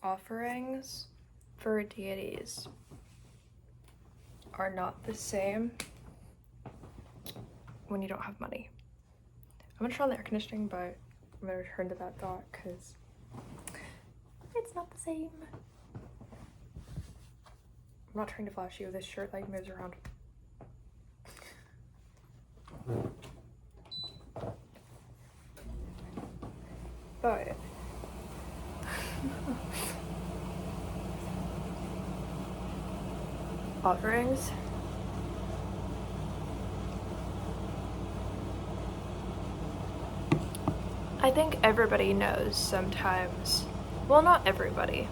offerings for deities are not the same when you don't have money. I'm gonna turn on the air conditioning, but I'm gonna return to that thought because it's not the same. I'm not trying to flash you. This shirt like moves around. But offerings. I think everybody knows sometimes. Well, not everybody.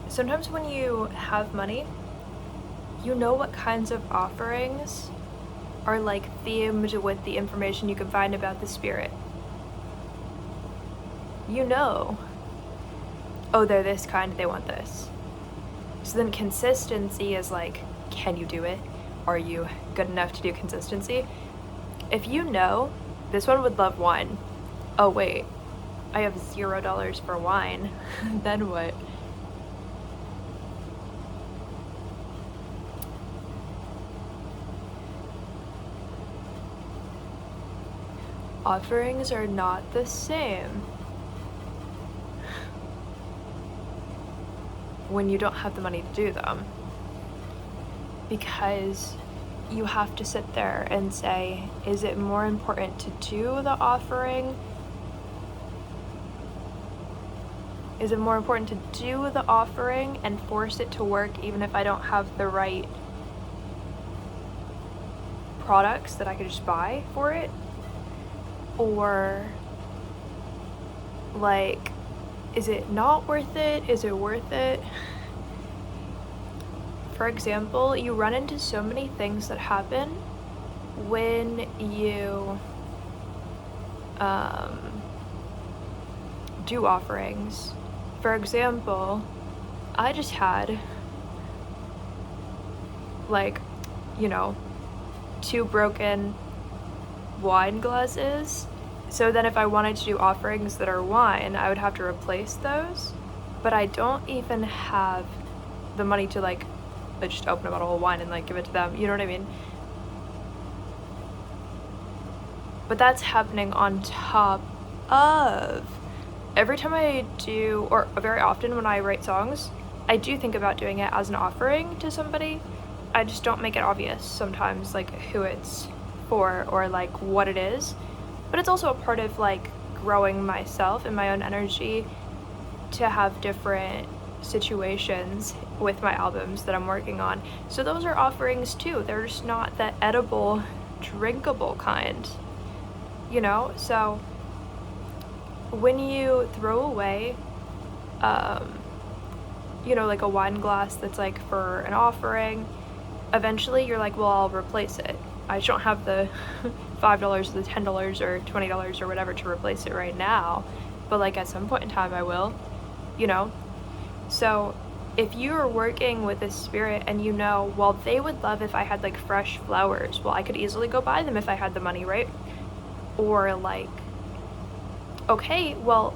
Sometimes when you have money, you know what kinds of offerings are like themed with the information you can find about the spirit. You know, oh, they're this kind, they want this. So then consistency is like, can you do it? Are you good enough to do consistency? If you know, this one would love wine. Oh wait, I have $0 for wine. Then what? Offerings are not the same when you don't have the money to do them, because you have to sit there and say, is it more important to do the offering? Is it more important to do the offering and force it to work even if I don't have the right products that I could just buy for it? Or like, is it not worth it? Is it worth it? For example, you run into so many things that happen when you do offerings. For example, I just had like, 2 broken wine glasses. So then if I wanted to do offerings that are wine, I would have to replace those. But I don't even have the money to like just open a bottle of wine and like give it to them. You know what I mean? But that's happening on top of every time I do, or very often when I write songs, I do think about doing it as an offering to somebody. I just don't make it obvious sometimes, like who it's for or like what it is. But it's also a part of like growing myself and my own energy to have different situations with my albums that I'm working on. So those are offerings too. They're just not the edible, drinkable kind, So when you throw away, like a wine glass that's like for an offering, eventually you're like, well, I'll replace it. I just don't have the $5 or the $10 or $20 or whatever to replace it right now. But like at some point in time I will, So if you're working with a spirit and well, they would love if I had like fresh flowers. Well, I could easily go buy them if I had the money, right? Or like, okay, well,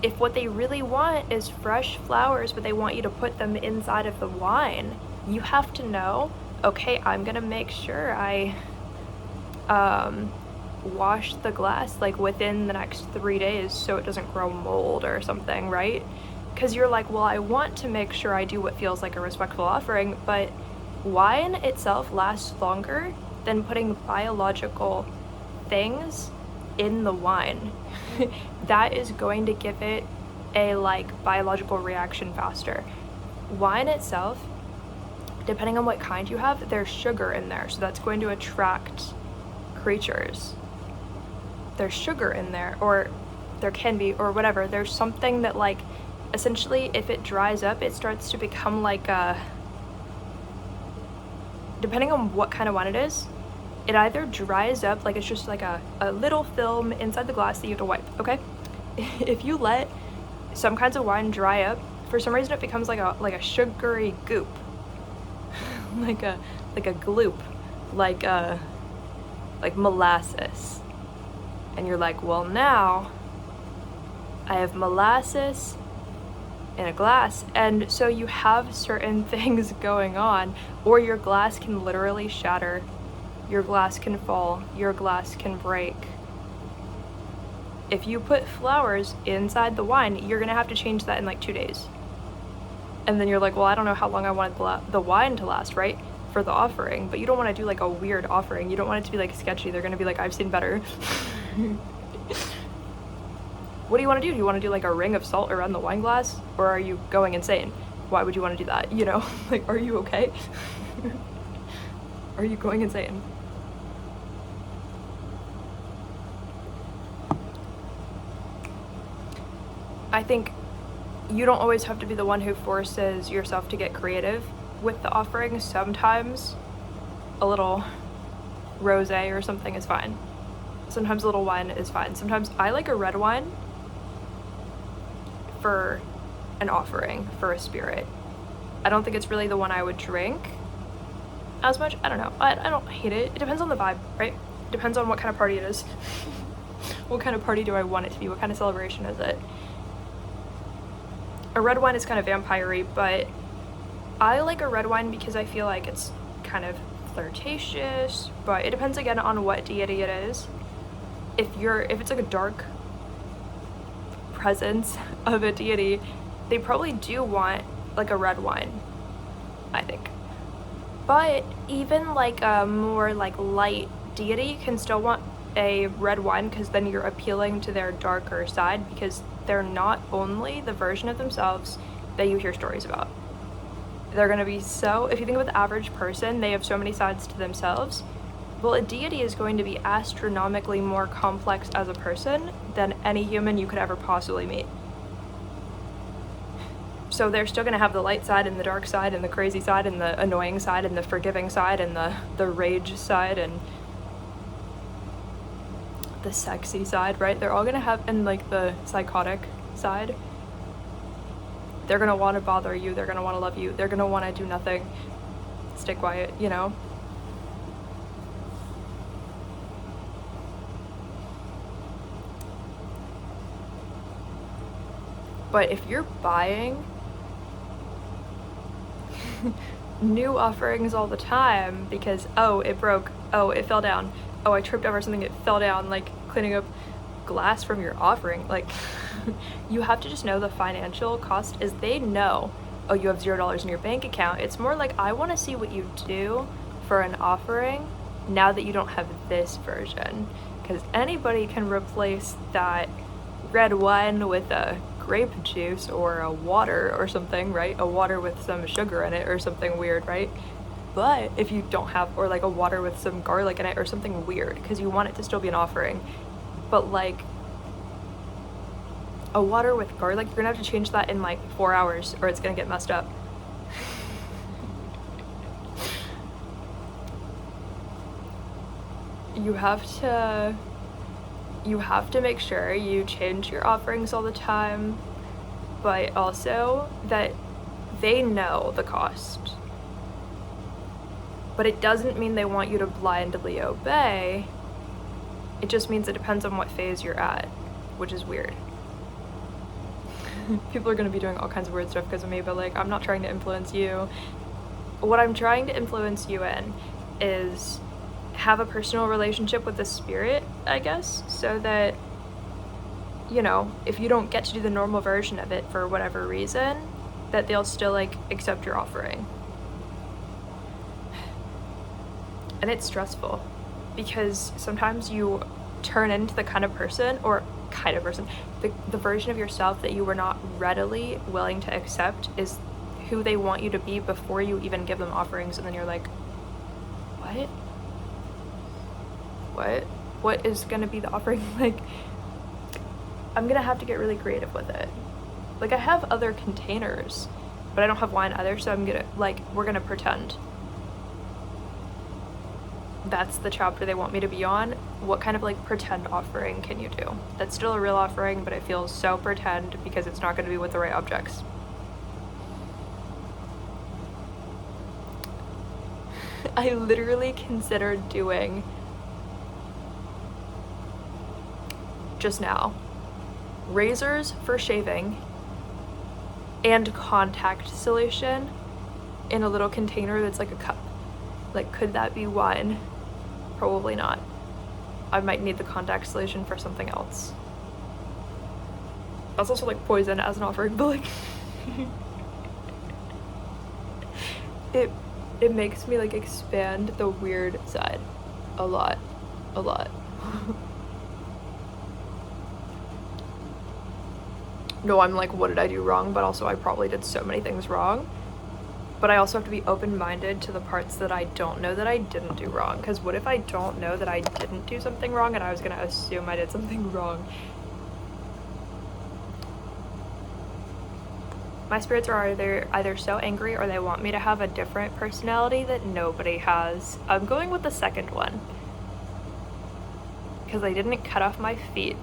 if what they really want is fresh flowers, but they want you to put them inside of the wine, you have to know, okay, I'm gonna make sure I wash the glass like within the next 3 days so it doesn't grow mold or something, right? Because you're like, well, I want to make sure I do what feels like a respectful offering, but wine itself lasts longer than putting biological things in the wine. That is going to give it a like biological reaction faster. Wine itself, depending on what kind you have, there's sugar in there, so that's going to attract creatures. There's sugar in there, or there can be, or whatever. There's something that like, essentially, if it dries up, it starts to become like depending on what kind of wine it is, it either dries up, like it's just like a little film inside the glass that you have to wipe, okay? If you let some kinds of wine dry up, for some reason it becomes like a sugary goop. like a gloop, like molasses. And you're like, well, now I have molasses in a glass. And so you have certain things going on, or your glass can literally shatter, your glass can fall, your glass can break. If you put flowers inside the wine, you're gonna have to change that in like 2 days. And then you're like, well, I don't know how long I want the wine to last, right? For the offering, but you don't want to do like a weird offering. You don't want it to be like sketchy. They're gonna be like, I've seen better. What do you want to do? Do you want to do like a ring of salt around the wine glass? Or are you going insane? Why would you want to do that? You know, like, are you okay? Are you going insane? I think you don't always have to be the one who forces yourself to get creative with the offering. Sometimes a little rosé or something is fine. Sometimes a little wine is fine. Sometimes I like a red wine for an offering, for a spirit. I don't think it's really the one I would drink as much. I don't know. I don't hate it. It depends on the vibe, right? It depends on what kind of party it is. What kind of party do I want it to be? What kind of celebration is it? A red wine is kind of vampire-y, but I like a red wine because I feel like it's kind of flirtatious, but it depends again on what deity it is. If it's like a dark presence of a deity, they probably do want like a red wine, I think. But even like a more like light deity can still want a red wine, because then you're appealing to their darker side, because they're not only the version of themselves that you hear stories about. They're gonna be so, if you think about the average person, they have so many sides to themselves. Well, a deity is going to be astronomically more complex as a person than any human you could ever possibly meet. So they're still gonna have the light side and the dark side and the crazy side and the annoying side and the forgiving side and the rage side and the sexy side, right? They're all gonna have, and like the psychotic side. They're gonna want to bother you, they're gonna want to love you, they're gonna want to do nothing, stay quiet, you know? But if you're buying new offerings all the time because, oh, it broke, oh, it fell down, oh, I tripped over something, it fell down, like cleaning up glass from your offering, like you have to just know the financial cost is, they know, oh, you have $0 in your bank account. It's more like, I want to see what you do for an offering now that you don't have this version, because anybody can replace that red wine with a grape juice or a water or something, right? A water with some sugar in it or something weird, right? But if you don't have, or like a water with some garlic in it or something weird, because you want it to still be an offering. But like a water with garlic, you're gonna have to change that in like 4 hours or it's gonna get messed up. You have to make sure you change your offerings all the time, but also that they know the cost. But it doesn't mean they want you to blindly obey. It just means it depends on what phase you're at, which is weird. People are gonna be doing all kinds of weird stuff because of me, but like, I'm not trying to influence you. What I'm trying to influence you in is have a personal relationship with the spirit, I guess, so that, you know, if you don't get to do the normal version of it for whatever reason, that they'll still like accept your offering. And it's stressful because sometimes you turn into the kind of person, the version of yourself that you were not readily willing to accept is who they want you to be before you even give them offerings, and then you're like, what is gonna be the offering? Like, I'm gonna have to get really creative with it. Like, I have other containers, but I don't have wine either, so we're gonna pretend. That's the chapter they want me to be on. What kind of like pretend offering can you do? That's still a real offering, but it feels so pretend because it's not gonna be with the right objects. I literally considered doing just now razors for shaving and contact solution in a little container that's like a cup. Like, could that be wine? Probably not. I might need the contact solution for something else. That's also like poison as an offering, but like it makes me like expand the weird side a lot. No, I'm like, what did I do wrong? But also I probably did so many things wrong. But I also have to be open-minded to the parts that I don't know that I didn't do wrong. Because what if I don't know that I didn't do something wrong and I was gonna assume I did something wrong? My spirits are either so angry or they want me to have a different personality that nobody has. I'm going with the second one. Because I didn't cut off my feet.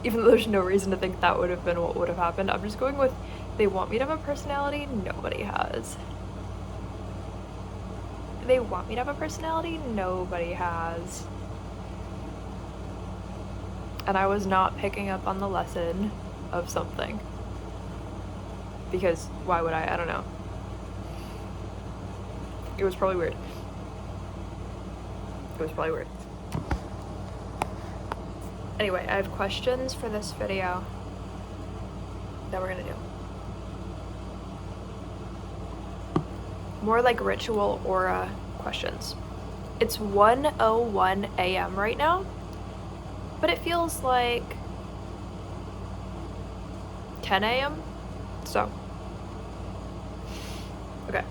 Even though there's no reason to think that would have been what would have happened. I'm just going with they want me to have a personality nobody has. They want me to have a personality nobody has. And I was not picking up on the lesson of something. Because why would I? I don't know. It was probably weird. Anyway, I have questions for this video that we're gonna do. More like ritual aura questions. It's 1:01 a.m. right now, but it feels like 10 a.m. So, okay.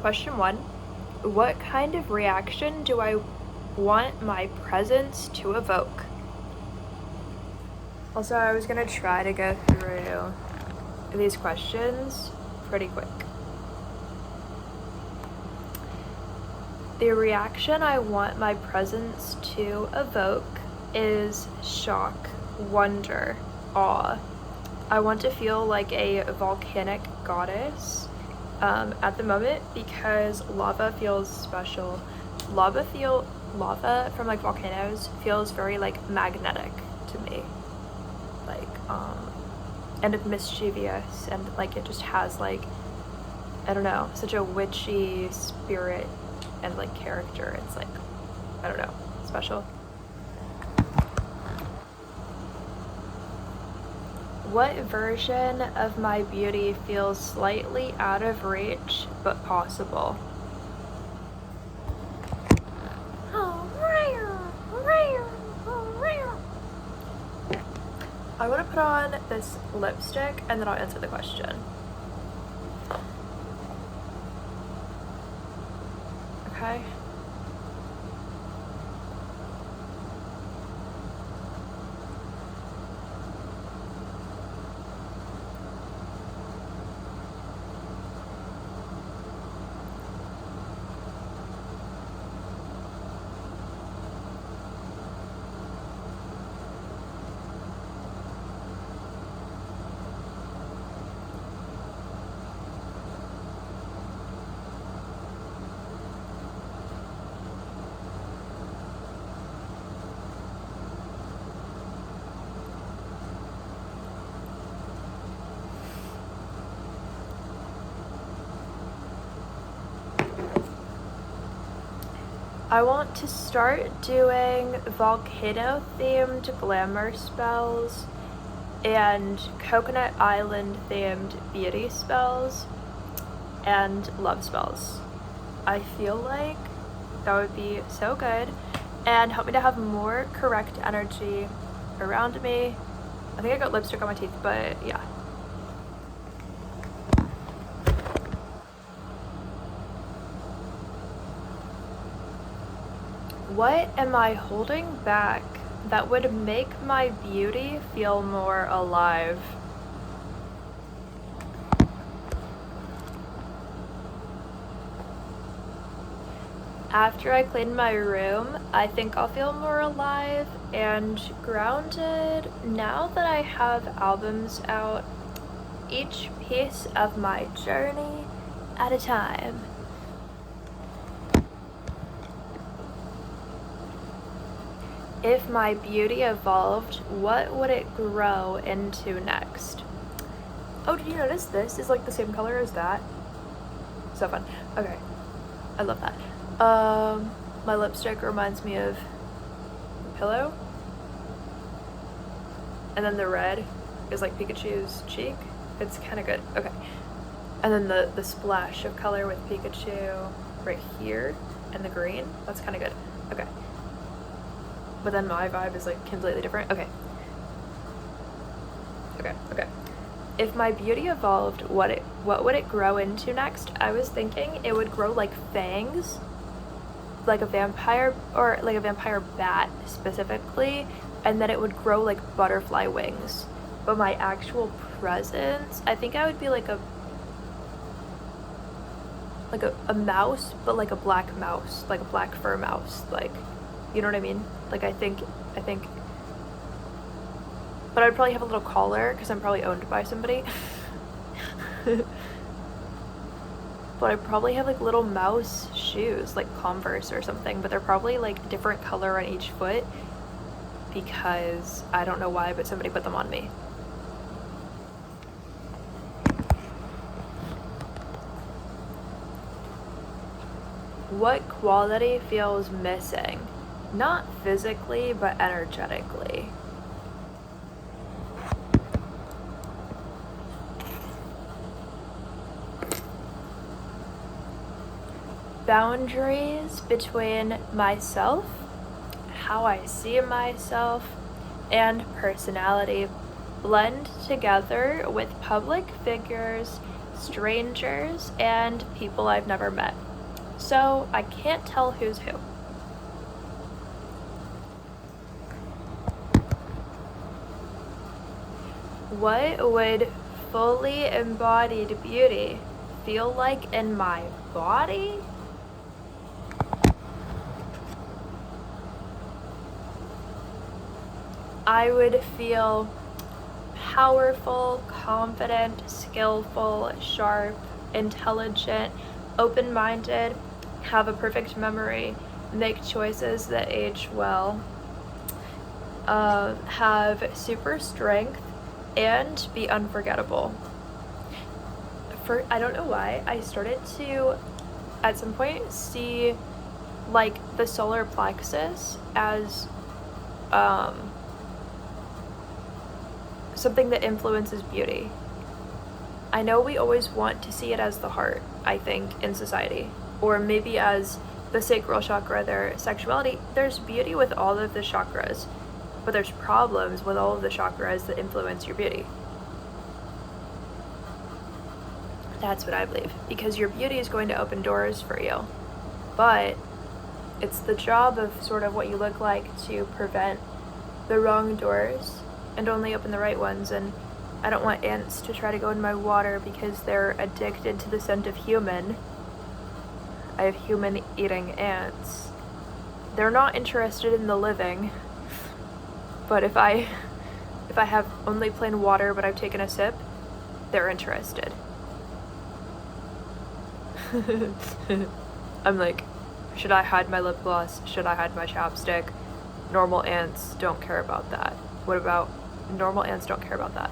Question 1. What kind of reaction do I want my presence to evoke? Also, I was gonna try to go through these questions pretty quick. The reaction I want my presence to evoke is shock, wonder, awe. I want to feel like a volcanic goddess at the moment because lava feels special. Lava from like volcanoes feels very like magnetic to me. Like and mischievous, and like it just has like, I don't know, such a witchy spirit and like character. It's like, I don't know, special. What version of my beauty feels slightly out of reach but possible? I want to put on this lipstick and then I'll answer the question. Okay. I want to start doing volcano themed glamour spells and Coconut Island themed beauty spells and love spells. I feel like that would be so good and help me to have more correct energy around me. I think I got lipstick on my teeth, but yeah. What am I holding back that would make my beauty feel more alive? After I clean my room, I think I'll feel more alive and grounded now that I have albums out, each piece of my journey at a time. If my beauty evolved, what would it grow into next? Oh, did you notice this is like the same color as that? So fun. Okay. I love that. My lipstick reminds me of the pillow. And then the red is like Pikachu's cheek. It's kind of good. Okay. And then the splash of color with Pikachu right here and the green. That's kind of good. Okay. But then my vibe is like completely different. Okay. Okay. If my beauty evolved, what would it grow into next? I was thinking it would grow like fangs, like a vampire, or like a vampire bat specifically, and then it would grow like butterfly wings. But my actual presence, I think I would be like a mouse, but like a black mouse, like a black fur mouse, like, you know what I mean? Like I think but I'd probably have a little collar because I'm probably owned by somebody. But I'd probably have like little mouse shoes, like Converse or something, but they're probably like a different color on each foot because I don't know why, but somebody put them on me. What quality feels missing? Not physically, but energetically. Boundaries between myself, how I see myself, and personality blend together with public figures, strangers, and people I've never met. So I can't tell who's who. What would fully embodied beauty feel like in my body? I would feel powerful, confident, skillful, sharp, intelligent, open-minded, have a perfect memory, make choices that age well, have super strength, and be unforgettable. I don't know why, I started to, at some point, see like the solar plexus as something that influences beauty. I know we always want to see it as the heart, I think, in society, or maybe as the sacral chakra, their sexuality. There's beauty with all of the chakras, but there's problems with all of the chakras that influence your beauty. That's what I believe, because your beauty is going to open doors for you, but it's the job of sort of what you look like to prevent the wrong doors and only open the right ones. And I don't want ants to try to go in my water because they're addicted to the scent of human. I have human eating ants. They're not interested in the living, but if I have only plain water but I've taken a sip, they're interested. I'm like, should I hide my lip gloss? Should I hide my chapstick? Normal ants don't care about that. What about normal ants don't care about that?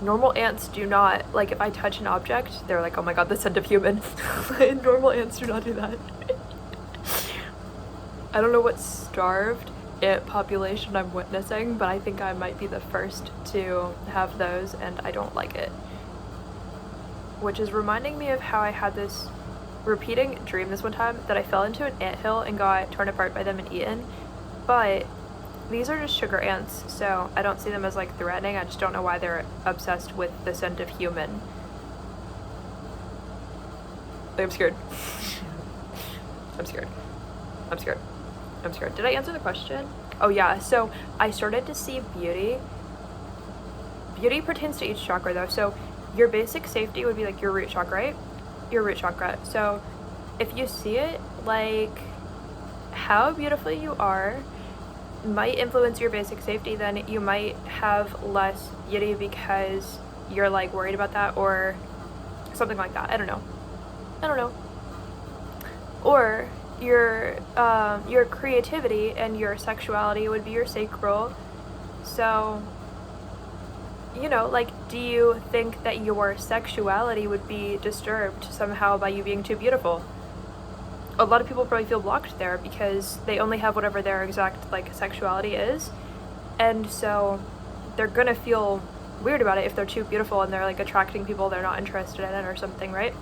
Normal ants do not, like if I touch an object, they're like, oh my god, the scent of human. Normal ants do not do that. I don't know what starved ant population I'm witnessing, but I think I might be the first to have those, and I don't like it. Which is reminding me of how I had this repeating dream this one time that I fell into an anthill and got torn apart by them and eaten. But these are just sugar ants, so I don't see them as like threatening. I just don't know why they're obsessed with the scent of human. I'm scared. I'm scared. Did I answer the question? Oh yeah, so I started to see beauty. Beauty pertains to each chakra though, so your basic safety would be like your root chakra, right? Your root chakra. So if you see it, like how beautiful you are might influence your basic safety, then you might have less beauty because you're like worried about that or something like that. I don't know. Or your creativity and your sexuality would be your sacral. So, you know, like, do you think that your sexuality would be disturbed somehow by you being too beautiful? A lot of people probably feel blocked there because they only have whatever their exact, like, sexuality is. And so they're gonna feel weird about it if they're too beautiful and they're, like, attracting people they're not interested in or something, right?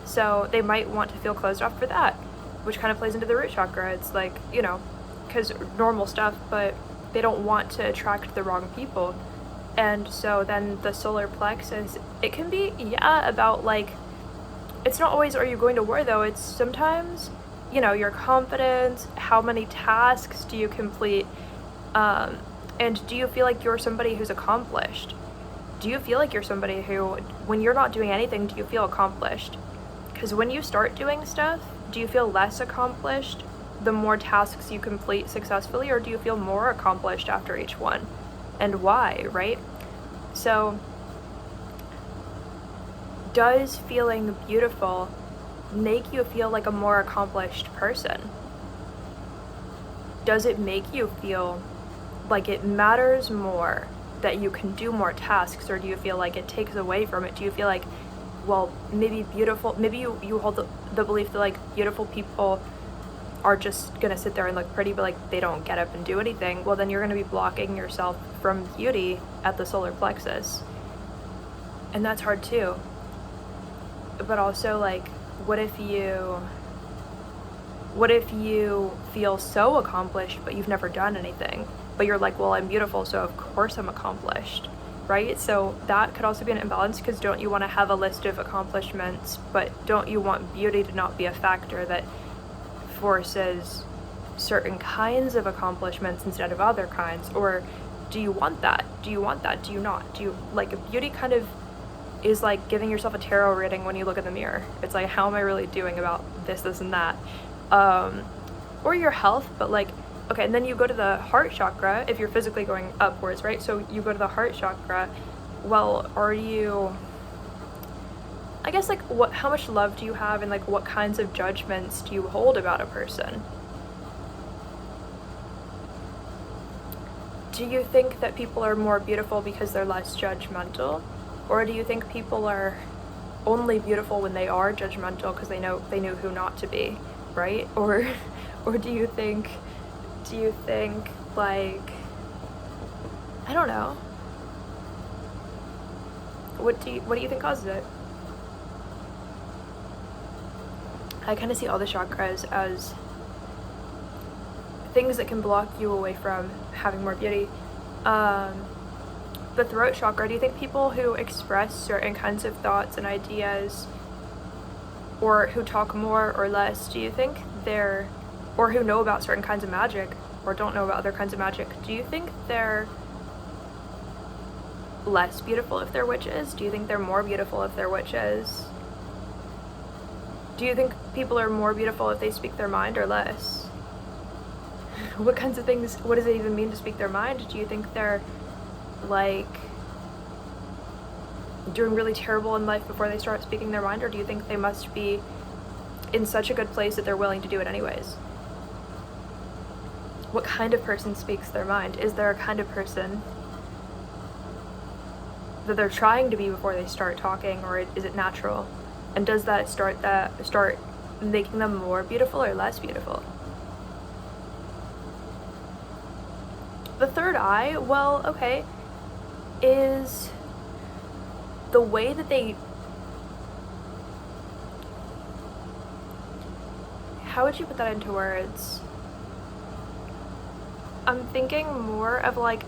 So they might want to feel closed off for that, which kind of plays into the root chakra. It's like, you know, because normal stuff, but they don't want to attract the wrong people. And so then the solar plexus, it can be, yeah, about, like, it's not always are you going to war though, it's sometimes, you know, your confidence, how many tasks do you complete, and do you feel like you're somebody who's accomplished? Do you feel like you're somebody who, when you're not doing anything, do you feel accomplished? Because when you start doing stuff, do you feel less accomplished the more tasks you complete successfully, or do you feel more accomplished after each one? And why, right? So, does feeling beautiful make you feel like a more accomplished person? Does it make you feel like it matters more that you can do more tasks, or do you feel like it takes away from it? Do you feel like, well, maybe you hold the belief that, like, beautiful people are just gonna sit there and look pretty, but, like, they don't get up and do anything? Well, then you're gonna be blocking yourself from beauty at the solar plexus. And that's hard too. But also, like, what if you feel so accomplished but you've never done anything, but you're like, well, I'm beautiful, so of course I'm accomplished, right? So that could also be an imbalance, because don't you want to have a list of accomplishments, but don't you want beauty to not be a factor that forces certain kinds of accomplishments instead of other kinds? Or do you want that? Do you not? Do you, like, beauty kind of is like giving yourself a tarot reading when you look in the mirror. It's like, how am I really doing about this and that? Or your health, but, like, okay, and then you go to the heart chakra if you're physically going upwards, right? So you go to the heart chakra. Well, are you, I guess, like, how much love do you have, and, like, what kinds of judgments do you hold about a person? Do you think that people are more beautiful because they're less judgmental? Or do you think people are only beautiful when they are judgmental because they know who not to be, right? Or do you think, like, I don't know. What do you think causes it? I kind of see all the chakras as things that can block you away from having more beauty. The throat chakra, do you think people who express certain kinds of thoughts and ideas, or who talk more or less, do you think or who know about certain kinds of magic, or don't know about other kinds of magic, do you think they're less beautiful if they're witches? Do you think they're more beautiful if they're witches? Do you think people are more beautiful if they speak their mind, or less? What kinds of things, what does it even mean to speak their mind? Do you think they're, like, doing really terrible in life before they start speaking their mind, or do you think they must be in such a good place that they're willing to do it anyways? What kind of person speaks their mind? Is there a kind of person that they're trying to be before they start talking, or is it natural? And does that start making them more beautiful or less beautiful? The third eye, well, okay, is the way that they, how would you put that into words? I'm thinking more of, like,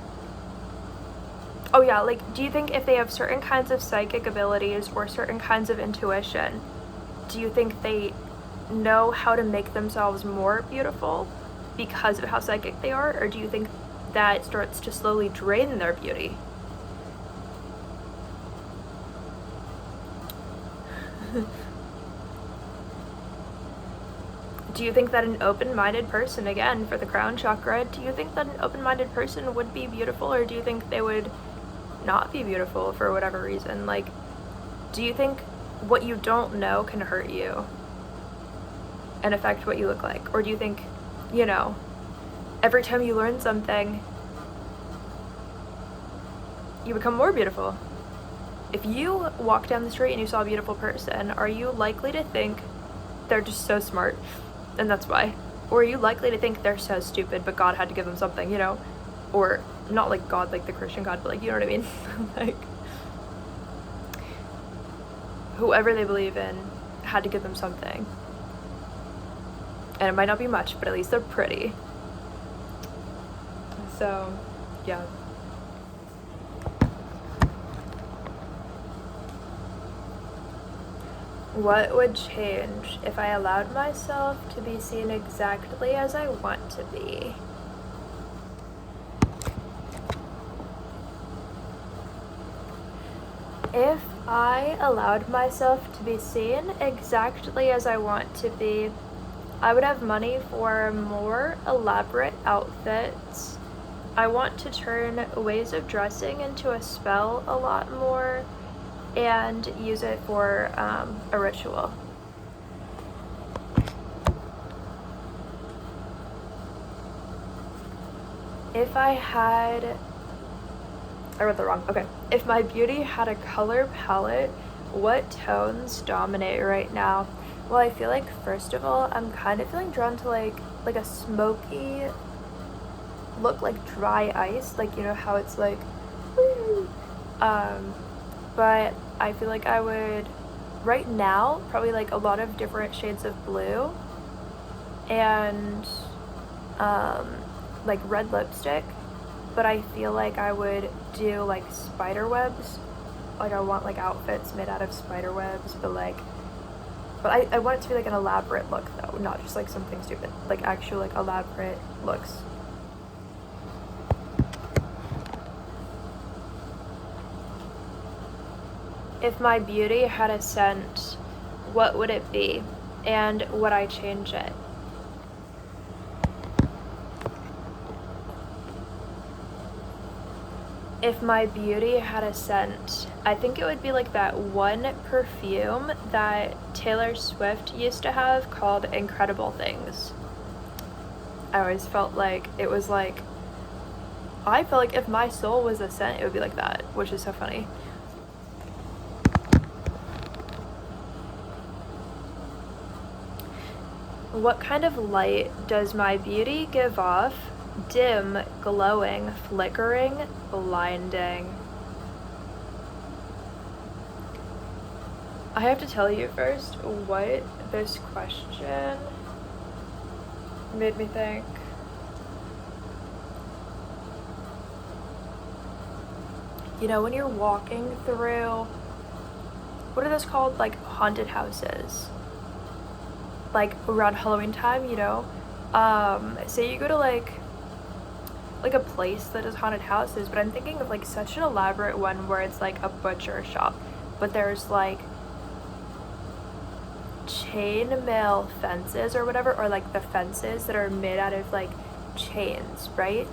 oh yeah, like, do you think if they have certain kinds of psychic abilities or certain kinds of intuition, do you think they know how to make themselves more beautiful because of how psychic they are? Or do you think that starts to slowly drain their beauty? Do you think that an open-minded person, again, for the crown chakra, do you think that an open-minded person would be beautiful, or do you think they would not be beautiful for whatever reason? Like, do you think what you don't know can hurt you? and affect what you look like? Or do you think, you know, every time you learn something, you become more beautiful? If you walk down the street and you saw a beautiful person, are you likely to think they're just so smart and that's why? Or are you likely to think they're so stupid but God had to give them something, you know? Or not like God, like the Christian God, but like, you know what I mean? Like, whoever they believe in had to give them something. And it might not be much, but at least they're pretty. So, yeah. What would change if I allowed myself to be seen exactly as I want to be? If I allowed myself to be seen exactly as I want to be, I would have money for more elaborate outfits. I want to turn ways of dressing into a spell a lot more and use it for a ritual. If I had... I read that wrong. Okay. If my beauty had a color palette, what tones dominate right now? Well, I feel like, first of all, I'm kind of feeling drawn to like a smoky look, like dry ice, like, you know how it's like but I feel like I would right now probably like a lot of different shades of blue and like red lipstick, but I feel like I would do like spider webs. Like, I want like outfits made out of spider webs, but I want it to be like an elaborate look though, not just like something stupid, like actual like elaborate looks. If my beauty had a scent, what would it be? And would I change it? If my beauty had a scent, I think it would be like that one perfume that Taylor Swift used to have called Incredible Things. I always felt like it was like, I felt like if my soul was a scent, it would be like that, which is so funny. What kind of light does my beauty give off? Dim, glowing, flickering, blinding. I have to tell you first what this question made me think. You know, when you're walking through, what are those called? Like haunted houses. Like around Halloween time, you know? Say you go to like a place that is haunted houses, but I'm thinking of like such an elaborate one where it's like a butcher shop, but there's like chainmail fences or whatever, or like the fences that are made out of like chains, right?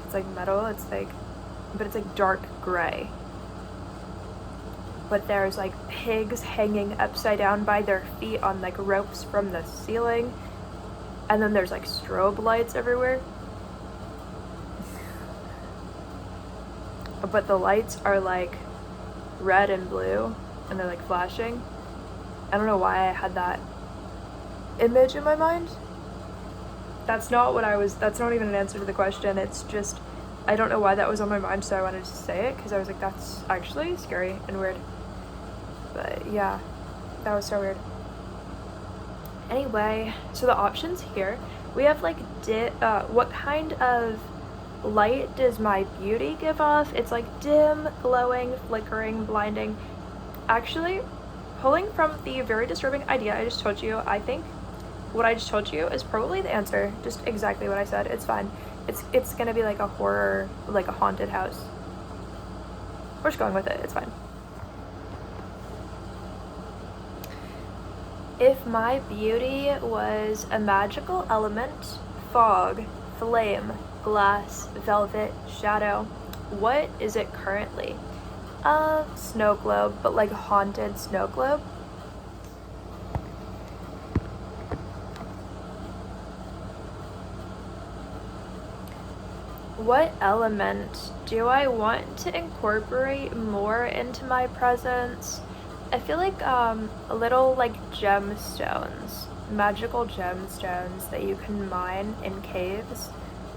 It's like metal, but it's like dark gray. But there's like pigs hanging upside down by their feet on like ropes from the ceiling, and then there's like strobe lights everywhere. But the lights are like red and blue and they're like flashing. I don't know why I had that image in my mind. That's not even an answer to the question. It's just, I don't know why that was on my mind, so I wanted to say it because I was like, that's actually scary and weird. But yeah, that was so weird. Anyway, so the options here, we have like, what kind of light does my beauty give off? It's like dim, glowing, flickering, blinding. Actually, pulling from the very disturbing idea I just told you, I think what I just told you is probably the answer. Just exactly what I said. It's fine. It's gonna be like a horror, like a haunted house. We're just going with it. It's fine. If my beauty was a magical element, fog, flame, glass, velvet, shadow, what is it currently? Snow globe, but like a haunted snow globe. What element do I want to incorporate more into my presence? I feel like little like gemstones, magical gemstones that you can mine in caves,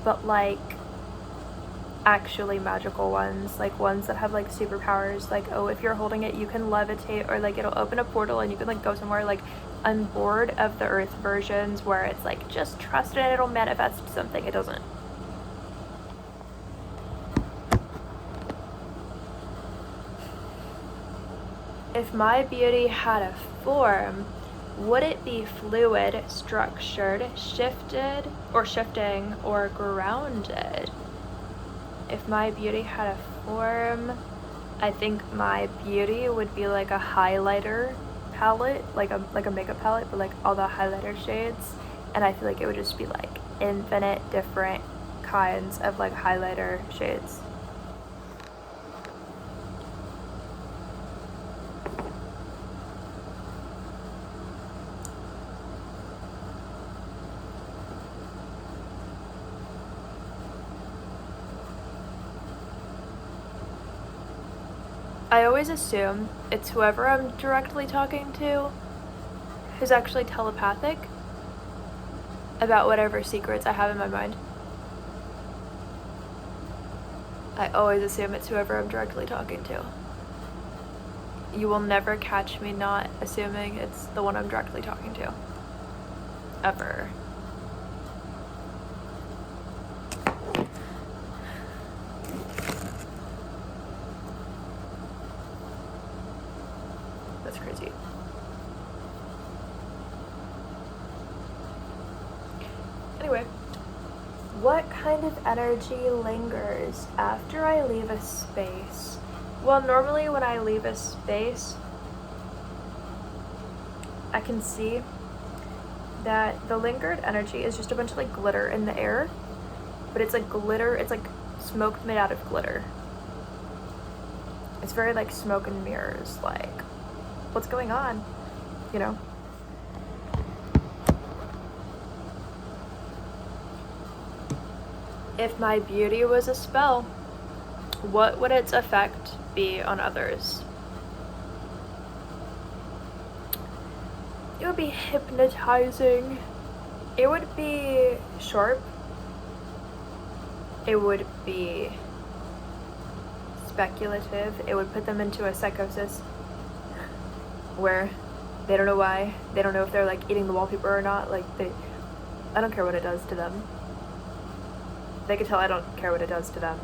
but like actually magical ones, like ones that have like superpowers, like, oh, if you're holding it you can levitate, or like it'll open a portal and you can like go somewhere. Like, I'm bored of the earth versions where it's like just trust it and it'll manifest something. It doesn't. If my beauty had a form, would it be fluid, structured, shifted, or shifting, or grounded? If my beauty had a form, I think my beauty would be like a highlighter palette, like a makeup palette, but like all the highlighter shades. And I feel like it would just be like infinite different kinds of like highlighter shades. I always assume it's whoever I'm directly talking to who's actually telepathic about whatever secrets I have in my mind. I always assume it's whoever I'm directly talking to. You will never catch me not assuming it's the one I'm directly talking to. Ever. That's crazy. Anyway, what kind of energy lingers after I leave a space? Well, normally when I leave a space, I can see that the lingered energy is just a bunch of like glitter in the air, but it's like glitter, it's like smoke made out of glitter. It's very like smoke and mirrors, like, what's going on, you know? If my beauty was a spell, what would its effect be on others? It would be hypnotizing. It would be sharp. It would be speculative. It would put them into a psychosis where they don't know why. They don't know if they're like eating the wallpaper or not. Like, I don't care what it does to them. They can tell I don't care what it does to them.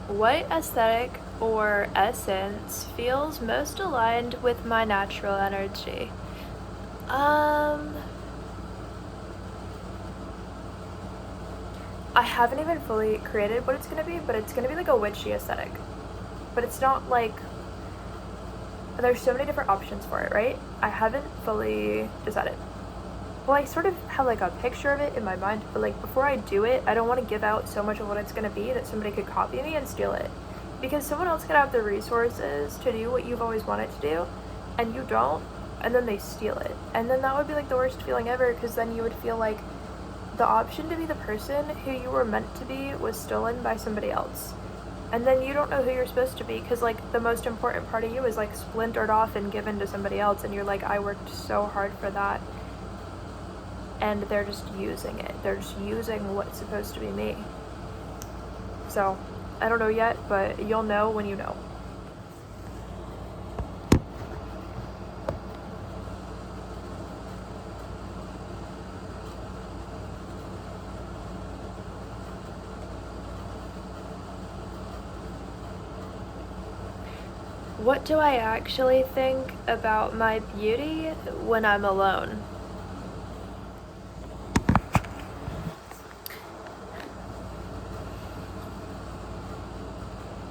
What aesthetic or essence feels most aligned with my natural energy? I haven't even fully created what it's gonna be, but it's gonna be like a witchy aesthetic. But it's not like, there's so many different options for it, right? I haven't fully decided. Well, I sort of have like a picture of it in my mind, but like before I do it, I don't want to give out so much of what it's gonna be that somebody could copy me and steal it. Because someone else could have the resources to do what you've always wanted to do, and you don't, and then they steal it. And then that would be like the worst feeling ever, because then you would feel like the option to be the person who you were meant to be was stolen by somebody else. And then you don't know who you're supposed to be, because like the most important part of you is like splintered off and given to somebody else, and you're like, I worked so hard for that. And they're just using it. They're just using what's supposed to be me. So, I don't know yet, but you'll know when you know. What do I actually think about my beauty when I'm alone?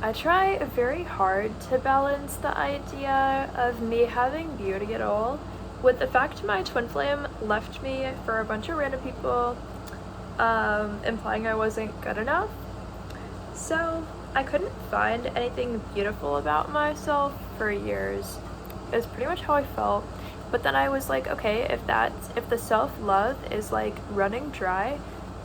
I try very hard to balance the idea of me having beauty at all with the fact my twin flame left me for a bunch of random people, implying I wasn't good enough. So I couldn't find anything beautiful about myself for years. It's pretty much how I felt. But then I was like, okay, if the self-love is like running dry,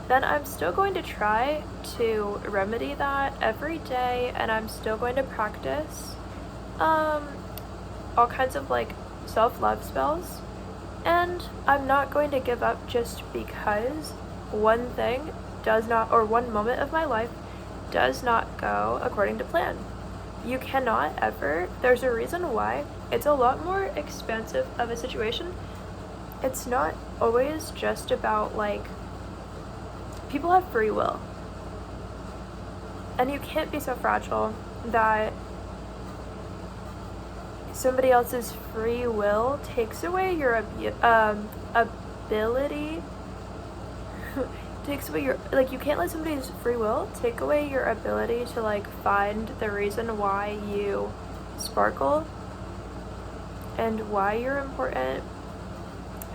then I'm still going to try to remedy that every day, and I'm still going to practice all kinds of like self-love spells. And I'm not going to give up just because one thing does not, or one moment of my life does not go according to plan. You cannot ever, there's a reason why it's a lot more expansive of a situation. It's not always just about like, people have free will. And you can't be so fragile that somebody else's free will takes away your ability takes away your, like, you can't let somebody's free will take away your ability to like find the reason why you sparkle and why you're important.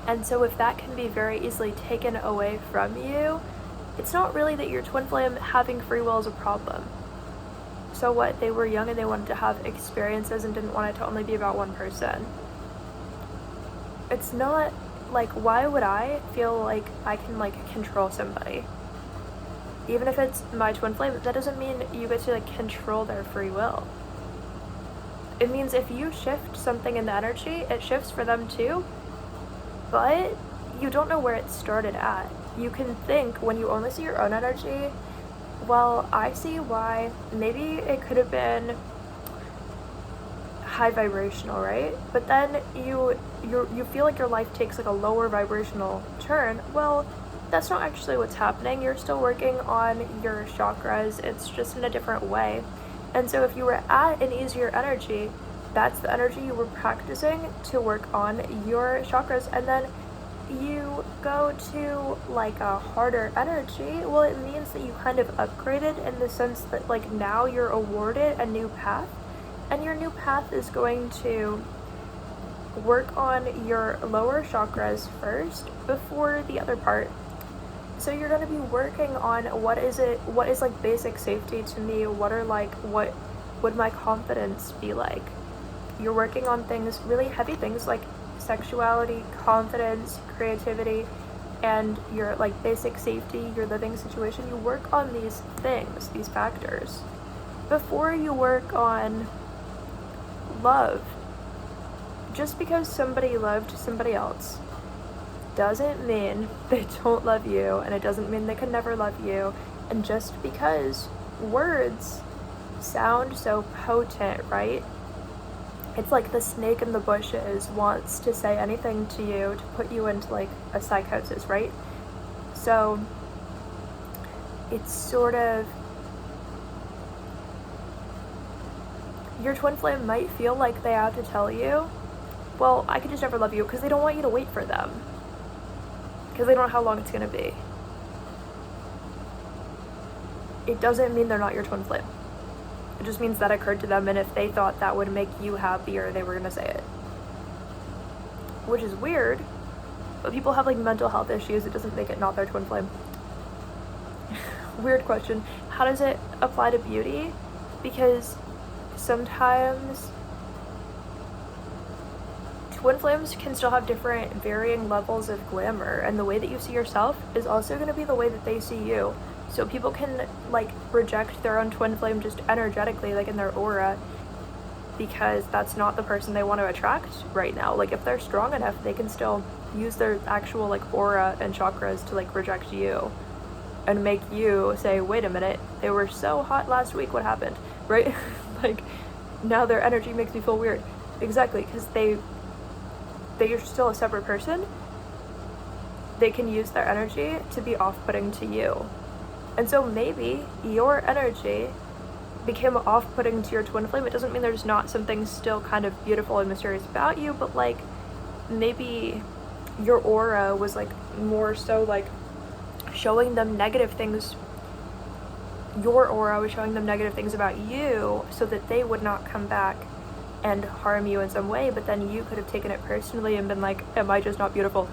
And so if that can be very easily taken away from you, it's not really that your twin flame having free will is a problem. So what, they were young and they wanted to have experiences and didn't want it to only be about one person. It's not like, why would I feel like I can like control somebody? Even if it's my twin flame, that doesn't mean you get to like control their free will. It means if you shift something in the energy, it shifts for them too, but you don't know where it started at. You can think, when you only see your own energy, well, I see why maybe it could have been high vibrational, right? But then you feel like your life takes like a lower vibrational turn. Well, that's not actually what's happening. You're still working on your chakras. It's just in a different way. And so if you were at an easier energy, that's the energy you were practicing to work on your chakras. And then you go to like a harder energy, well, it means that you kind of upgraded in the sense that like now you're awarded a new path, and your new path is going to work on your lower chakras first before the other part. So you're going to be working on what is like basic safety to me, what would my confidence be like. You're working on things, really heavy things like sexuality, confidence, creativity, and your like basic safety, your living situation. You work on these things, these factors, before you work on love. Just because somebody loved somebody else doesn't mean they don't love you, and it doesn't mean they can never love you. And just because words sound so potent, right? It's like the snake in the bushes wants to say anything to you to put you into like a psychosis, right? So it's sort of, your twin flame might feel like they have to tell you, well, I could just never love you, because they don't want you to wait for them, because they don't know how long it's going to be. It doesn't mean they're not your twin flame. It just means that occurred to them, and if they thought that would make you happier, they were going to say it. Which is weird, but people have like mental health issues. It doesn't make it not their twin flame. Weird question. How does it apply to beauty? Because sometimes twin flames can still have different varying levels of glamour, and the way that you see yourself is also going to be the way that they see you. So people can like reject their own twin flame just energetically, like in their aura, because that's not the person they want to attract right now. Like if they're strong enough, they can still use their actual like aura and chakras to like reject you and make you say, wait a minute, they were so hot last week, what happened, right? Like now their energy makes me feel weird. Exactly, because they are still a separate person. They can use their energy to be off-putting to you. And so maybe your energy became off-putting to your twin flame. It doesn't mean there's not something still kind of beautiful and mysterious about you, but like maybe your aura was like more so like showing them negative things. Your aura was showing them negative things about you so that they would not come back and harm you in some way, but then you could have taken it personally and been like, am I just not beautiful?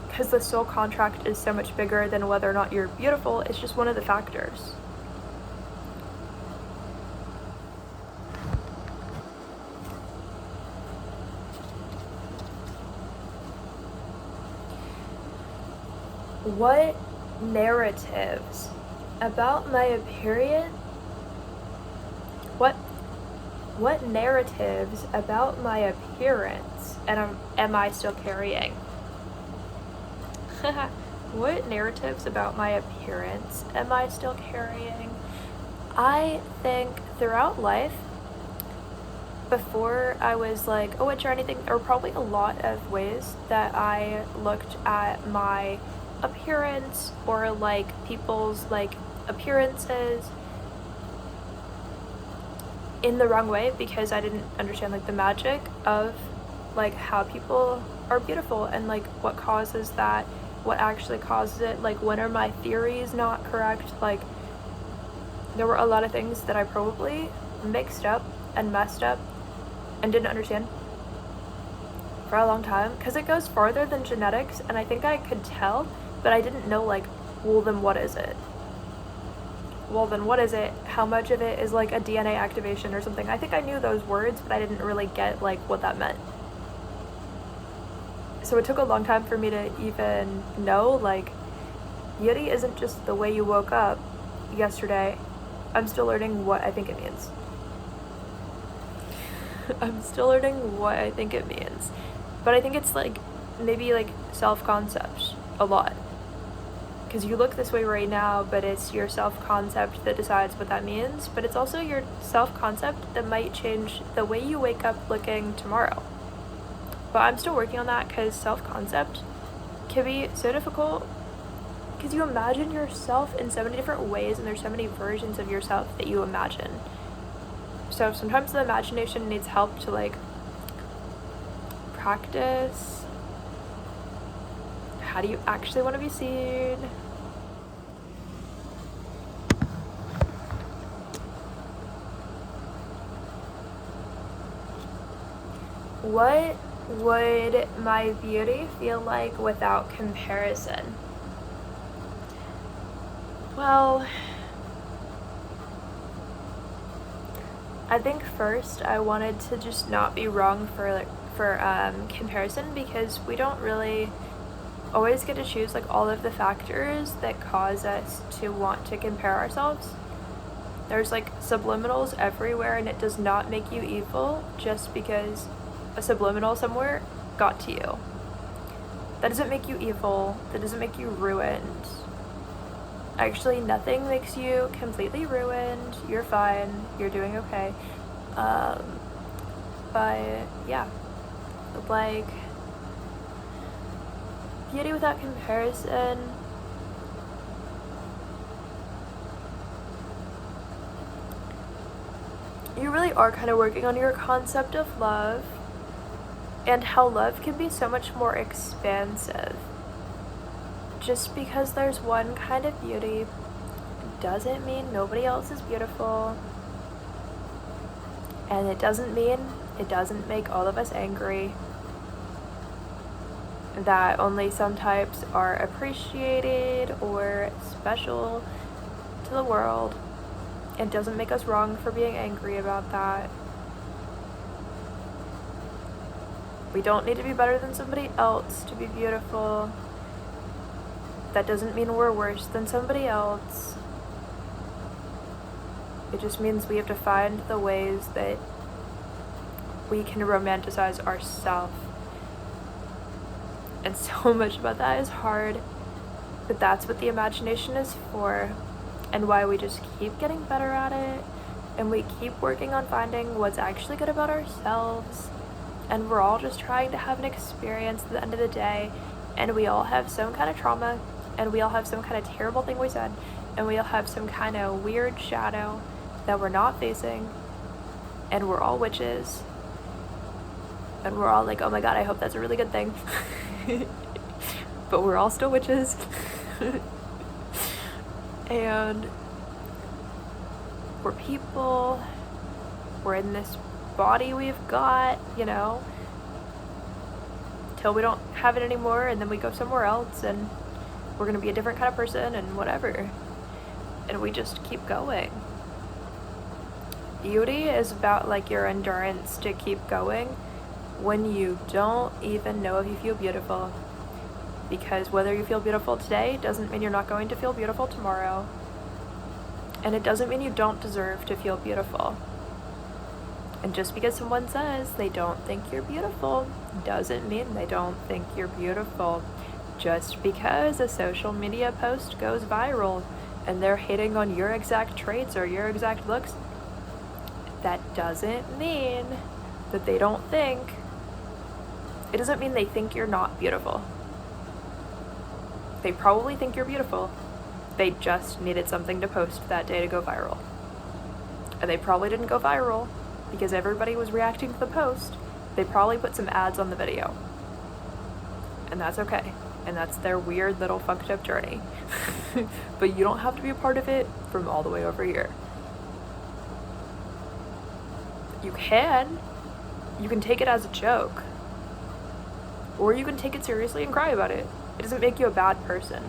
Because the soul contract is so much bigger than whether or not you're beautiful. It's just one of the factors. What narratives about my appearance? What what narratives about my appearance am I still carrying? What narratives about my appearance am I still carrying? I think throughout life, before I was like a witch or anything, there were probably a lot of ways that I looked at my appearance or like people's like appearances in the wrong way because I didn't understand like the magic of like how people are beautiful and like what causes that, what actually causes it, like when are my theories not correct. Like there were a lot of things that I probably mixed up and messed up and didn't understand for a long time because it goes farther than genetics, and I think I could tell, but I didn't know like, well then what is it? Well then what is it? How much of it is like a DNA activation or something? I think I knew those words, but I didn't really get like what that meant. So it took a long time for me to even know like beauty isn't just the way you woke up yesterday. I'm still learning what I think it means. I'm still learning what I think it means. But I think it's like maybe like self-concept a lot. Because you look this way right now, but it's your self-concept that decides what that means. But it's also your self-concept that might change the way you wake up looking tomorrow. But I'm still working on that because self-concept can be so difficult because you imagine yourself in so many different ways and there's so many versions of yourself that you imagine. So sometimes the imagination needs help to like practice. How do you actually want to be seen? What would my beauty feel like without comparison? Well, I think first I wanted to just not be wrong for comparison because we don't really always get to choose like all of the factors that cause us to want to compare ourselves. There's like subliminals everywhere, and it does not make you evil just because a subliminal somewhere got to you. That doesn't make you evil. That doesn't make you ruined. Actually, nothing makes you completely ruined. You're fine. You're doing okay. But yeah, like beauty without comparison. You really are kind of working on your concept of love and how love can be so much more expansive. Just because there's one kind of beauty doesn't mean nobody else is beautiful. And it doesn't mean it doesn't make all of us angry. That only some types are appreciated or special to the world. It doesn't make us wrong for being angry about that. We don't need to be better than somebody else to be beautiful. That doesn't mean we're worse than somebody else. It just means we have to find the ways that we can romanticize ourselves. And so much about that is hard, but that's what the imagination is for, and why we just keep getting better at it, and we keep working on finding what's actually good about ourselves. And we're all just trying to have an experience at the end of the day, and we all have some kind of trauma, and we all have some kind of terrible thing we said, and we all have some kind of weird shadow that we're not facing, and we're all witches, and we're all like, oh my god, I hope that's a really good thing. But we're all still witches. And we're people, we're in this body we've got, you know, till we don't have it anymore, and then we go somewhere else and we're gonna be a different kind of person and whatever, and we just keep going. Beauty is about like your endurance to keep going when you don't even know if you feel beautiful. because whether you feel beautiful today doesn't mean you're not going to feel beautiful tomorrow. And it doesn't mean you don't deserve to feel beautiful. And just because someone says they don't think you're beautiful doesn't mean they don't think you're beautiful. Just because a social media post goes viral and they're hating on your exact traits or your exact looks, that doesn't mean that they don't think. It doesn't mean they think you're not beautiful. They probably think you're beautiful. They just needed something to post that day to go viral. And they probably didn't go viral because everybody was reacting to the post. They probably put some ads on the video. And that's okay. And that's their weird little fucked up journey. But you don't have to be a part of it from all the way over here. You can. You can take it as a joke. Or you can take it seriously and cry about it. It doesn't make you a bad person.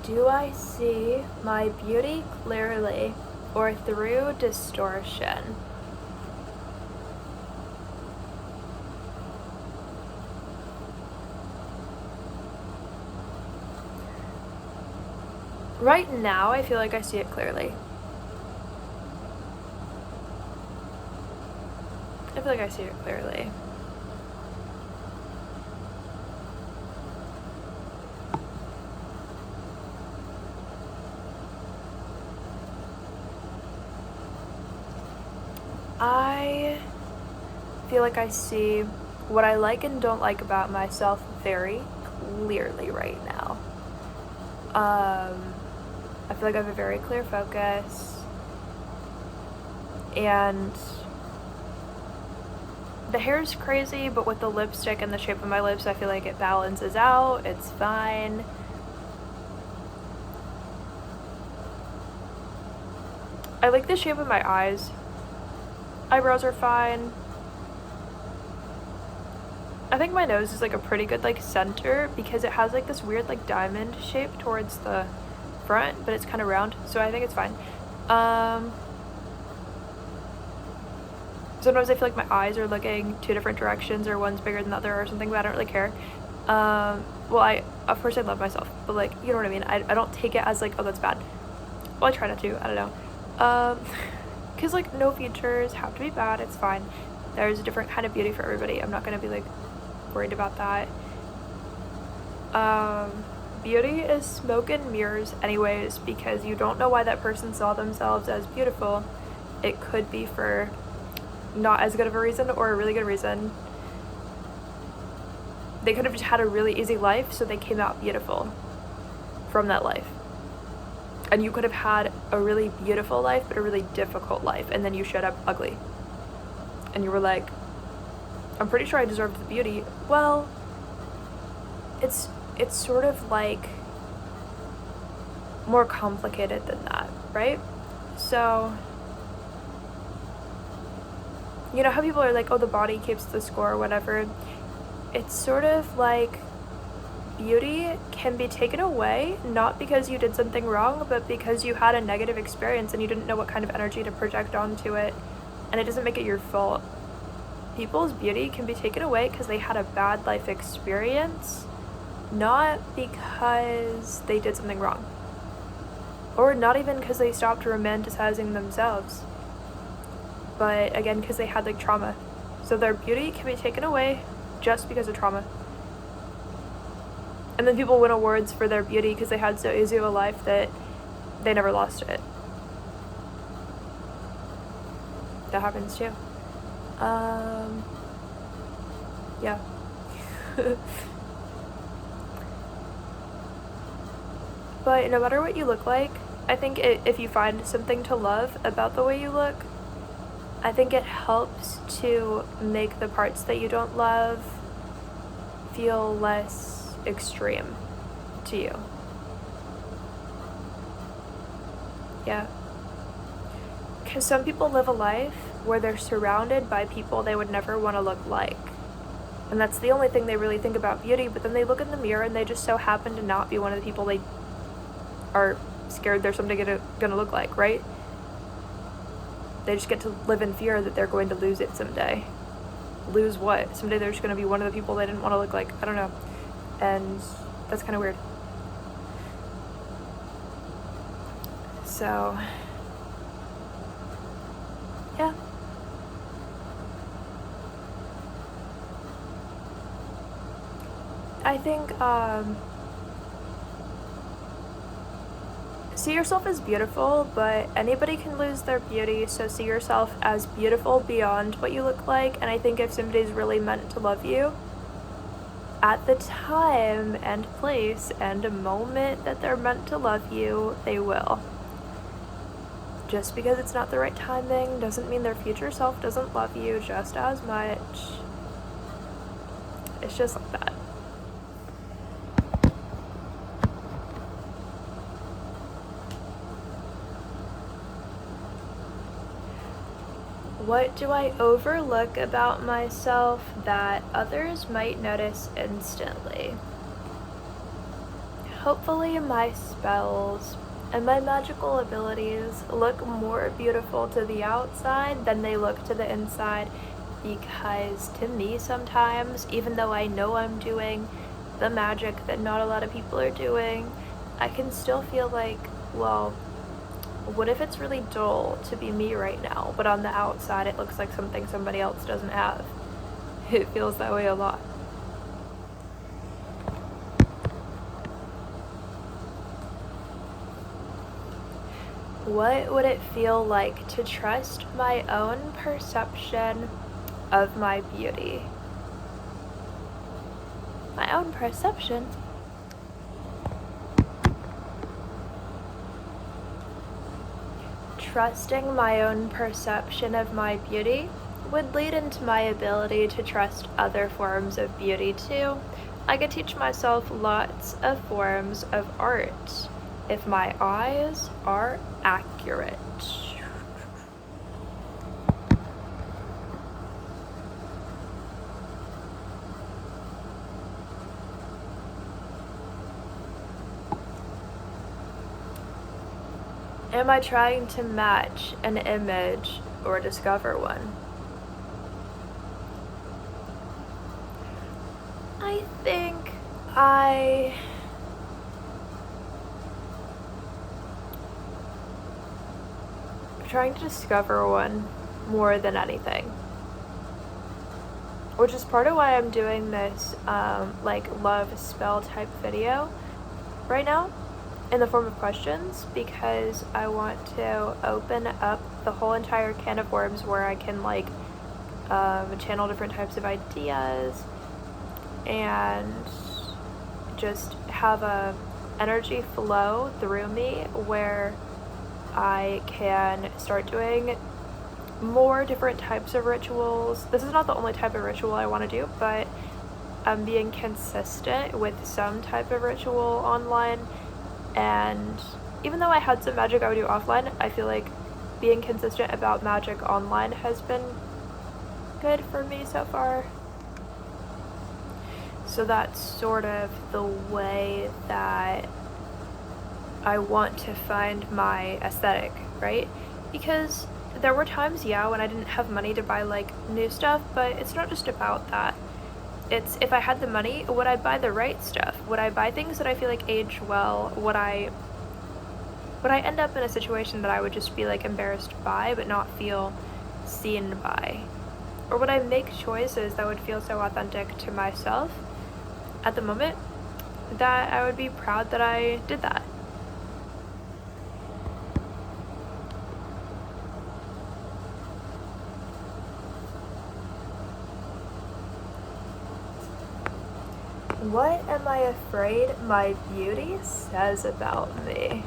Do I see my beauty clearly or through distortion? Right now, I feel like I see it clearly. I feel like I see it clearly. I feel like I see what I like and don't like about myself very clearly right now. I feel like I have a very clear focus, and the hair's crazy, but with the lipstick and the shape of my lips, I feel like it balances out. It's fine. I like the shape of my eyes. Eyebrows are fine. I think my nose is like a pretty good like center because it has like this weird like diamond shape towards the front, but it's kind of round, so I think it's fine. Sometimes I feel like my eyes are looking two different directions, or one's bigger than the other or something, but I don't really care. Well, of course I love myself, but like, you know what I mean? I don't take it as like, oh, that's bad. Well, I try not to, I don't know. Because like no features have to be bad, it's fine. There's a different kind of beauty for everybody. I'm not gonna be like worried about that. Beauty is smoke and mirrors anyways, because you don't know why that person saw themselves as beautiful. It could be for not as good of a reason or a really good reason. They could have just had a really easy life, so they came out beautiful from that life. And you could have had a really beautiful life, but a really difficult life, and then you showed up ugly. And you were like, I'm pretty sure I deserved the beauty. Well, it's sort of like more complicated than that, right? So, you know how people are like, oh, the body keeps the score or whatever? It's sort of like beauty can be taken away, not because you did something wrong, but because you had a negative experience and you didn't know what kind of energy to project onto it, and it doesn't make it your fault. People's beauty can be taken away because they had a bad life experience, not because they did something wrong. Or not even because they stopped romanticizing themselves. But again, because they had like trauma. So their beauty can be taken away just because of trauma. And then people win awards for their beauty because they had so easy of a life that they never lost it. That happens too. Yeah. But no matter what you look like, I think if you find something to love about the way you look, I think it helps to make the parts that you don't love feel less extreme to you. Yeah. Because some people live a life where they're surrounded by people they would never want to look like. And that's the only thing they really think about beauty, but then they look in the mirror and they just so happen to not be one of the people they are scared they're someday gonna look like, right? They just get to live in fear that they're going to lose it someday. Lose what? Someday they're just going to be one of the people they didn't want to look like. I don't know. And that's kind of weird. So, yeah. I think, see yourself as beautiful, but anybody can lose their beauty, so see yourself as beautiful beyond what you look like. And I think if somebody's really meant to love you, at the time and place and a moment that they're meant to love you, they will. Just because it's not the right timing doesn't mean their future self doesn't love you just as much. It's just like that. What do I overlook about myself that others might notice instantly? Hopefully my spells and my magical abilities look more beautiful to the outside than they look to the inside, because to me sometimes, even though I know I'm doing the magic that not a lot of people are doing, I can still feel like, well, what if it's really dull to be me right now, but on the outside it looks like something somebody else doesn't have? It feels that way a lot. What would it feel like to trust my own perception of my beauty? My own perception? Trusting my own perception of my beauty would lead into my ability to trust other forms of beauty too. I could teach myself lots of forms of art if my eyes are accurate. Am I trying to match an image or discover one? I think I'm trying to discover one more than anything. Which is part of why I'm doing this like love spell type video right now, in the form of questions, because I want to open up the whole entire can of worms where I can like channel different types of ideas and just have a energy flow through me where I can start doing more different types of rituals. This is not the only type of ritual I want to do, but I'm being consistent with some type of ritual online. And even though I had some magic I would do offline, I feel like being consistent about magic online has been good for me so far. So that's sort of the way that I want to find my aesthetic, right? Because there were times, yeah, when I didn't have money to buy like new stuff, but it's not just about that. It's, if I had the money, would I buy the right stuff? Would I buy things that I feel like age well? Would I end up in a situation that I would just be like embarrassed by but not feel seen by? Or would I make choices that would feel so authentic to myself at the moment that I would be proud that I did that? What am I afraid my beauty says about me?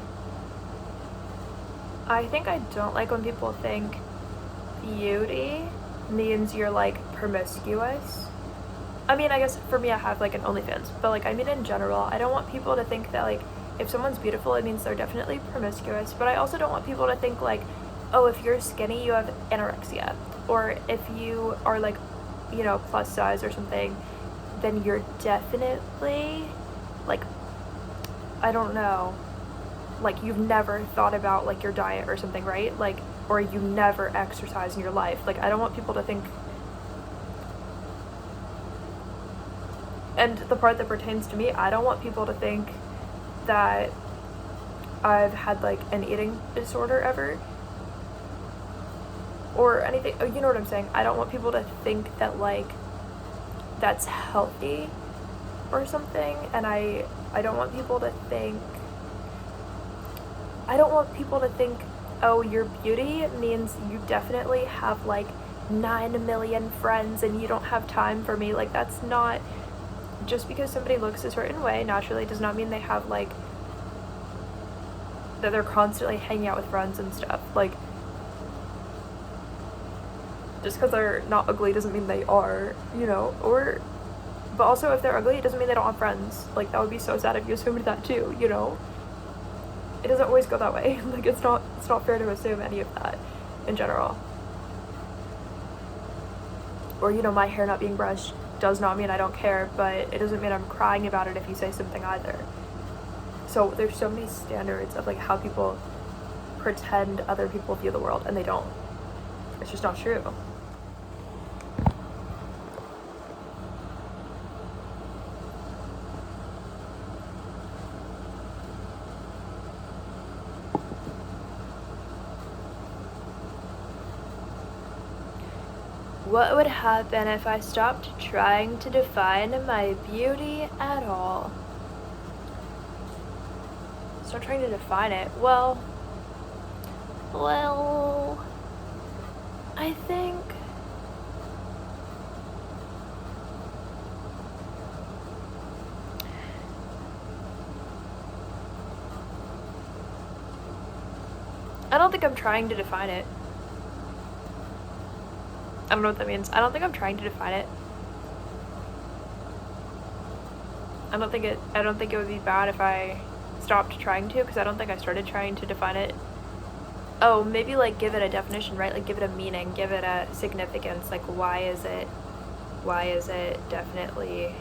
I think I don't like when people think beauty means you're like promiscuous. I mean, I guess for me I have like an OnlyFans, but like I mean in general, I don't want people to think that like if someone's beautiful it means they're definitely promiscuous, but I also don't want people to think like, oh, if you're skinny you have anorexia, or if you are like, you know, plus size or something, then you're definitely like, I don't know, like you've never thought about like your diet or something, right? Like or you never exercise in your life. Like, I don't want people to think. And the part that pertains to me, I don't want people to think that I've had like an eating disorder ever or anything. Oh, you know what I'm saying? I don't want people to think that like that's healthy or something. And I don't want people to think, oh, your beauty means you definitely have like 9 million friends and you don't have time for me. Like, that's not, just because somebody looks a certain way naturally does not mean they have like, that they're constantly hanging out with friends and stuff. Like, just because they're not ugly doesn't mean they are, you know. Or, but also if they're ugly, it doesn't mean they don't have friends. Like, that would be so sad if you assumed that too, you know. It doesn't always go that way. Like, it's not fair to assume any of that in general. Or, you know, my hair not being brushed does not mean I don't care, but it doesn't mean I'm crying about it if you say something either. So there's so many standards of like how people pretend other people view the world, and they don't. It's just not true. What would happen if I stopped trying to define my beauty at all? Start trying to define it. Well, I think I don't think I'm trying to define it. I don't know what that means. I don't think I'm trying to define it. I don't think it would be bad if I stopped trying to, because I don't think I started trying to define it. Oh, maybe like give it a definition, right? Like give it a meaning, give it a significance. Like why is it definitely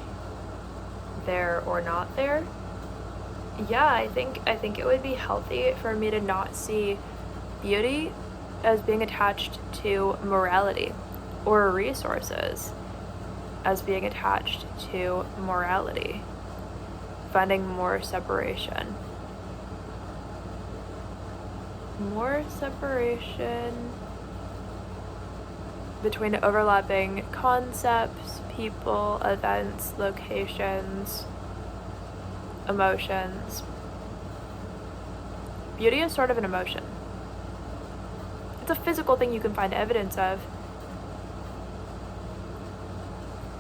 there or not there? Yeah, I think it would be healthy for me to not see beauty as being attached to morality, or resources as being attached to morality. Finding more separation. More separation between overlapping concepts, people, events, locations, emotions. Beauty is sort of an emotion. It's a physical thing you can find evidence of.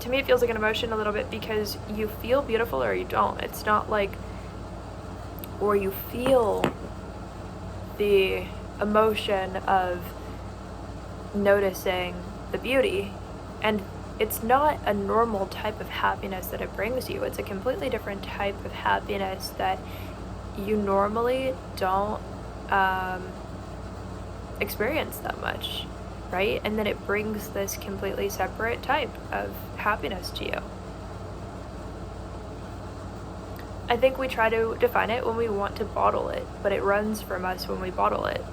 To me, it feels like an emotion a little bit because you feel beautiful or you don't. It's not like, or you feel the emotion of noticing the beauty, and it's not a normal type of happiness that it brings you. It's a completely different type of happiness that you normally don't experience that much, right? And then it brings this completely separate type of happiness to you. I think we try to define it when we want to bottle it, but it runs from us when we bottle it,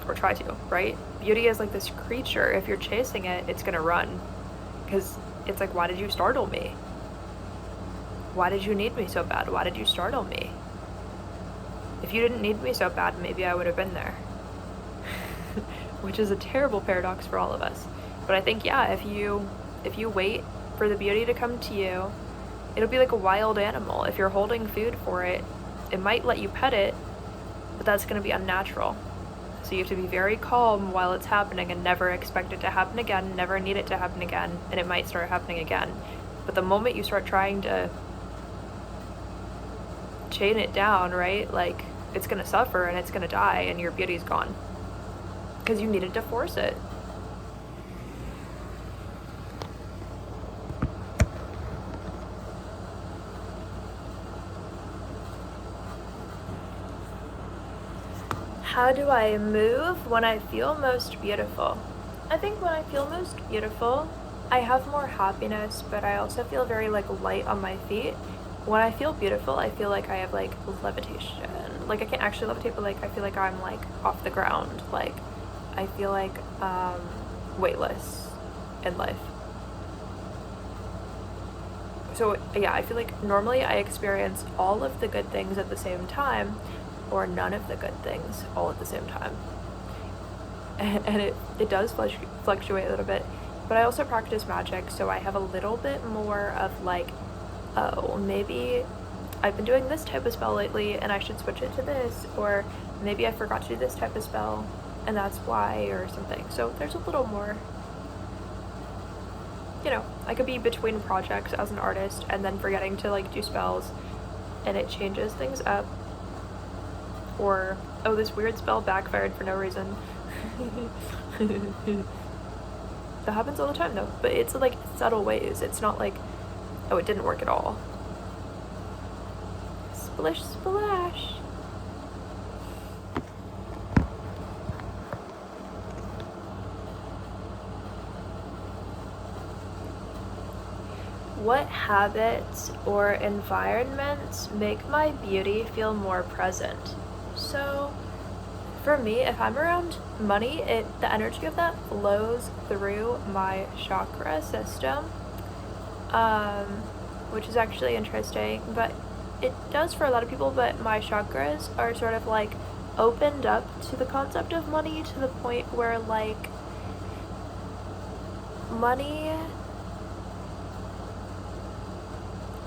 or try to, right? Beauty is like this creature. If you're chasing it, it's gonna run, because it's like, why did you startle me? Why did you need me so bad? Why did you startle me? If you didn't need me so bad, maybe I would have been there. Which is a terrible paradox for all of us. But I think, yeah, if you wait for the beauty to come to you, it'll be like a wild animal. If you're holding food for it, it might let you pet it, but that's going to be unnatural. So you have to be very calm while it's happening and never expect it to happen again, never need it to happen again, and it might start happening again. But the moment you start trying to chain it down, right, like, it's going to suffer and it's going to die and your beauty's gone. Because you needed to force it. How do I move when I feel most beautiful? I think when I feel most beautiful, I have more happiness, but I also feel very like light on my feet. When I feel beautiful, I feel like I have like levitation. Like I can't actually levitate, but like I feel like I'm like off the ground. Like I feel like weightless in life. So yeah, I feel like normally I experience all of the good things at the same time, or none of the good things all at the same time. And it does fluctuate a little bit, but I also practice magic, so I have a little bit more of like, oh, maybe I've been doing this type of spell lately and I should switch it to this, or maybe I forgot to do this type of spell and that's why, or something. So there's a little more, you know, I could be between projects as an artist and then forgetting to like do spells and it changes things up. Or, oh, this weird spell backfired for no reason. That happens all the time though, but it's like subtle ways. It's not like, oh, it didn't work at all. Splish splash. What habits or environments make my beauty feel more present? So, for me, if I'm around money, the energy of that flows through my chakra system, which is actually interesting, but it does for a lot of people, but my chakras are sort of like opened up to the concept of money to the point where like money,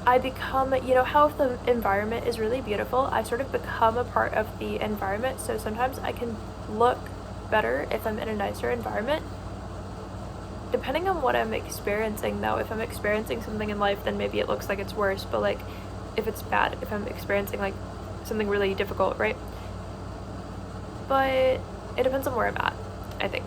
I become, you know how if the environment is really beautiful, I sort of become a part of the environment. So sometimes I can look better if I'm in a nicer environment. Depending on what I'm experiencing though, if I'm experiencing something in life, then maybe it looks like it's worse. But like if it's bad, if I'm experiencing like something really difficult, right? But it depends on where I'm at, I think.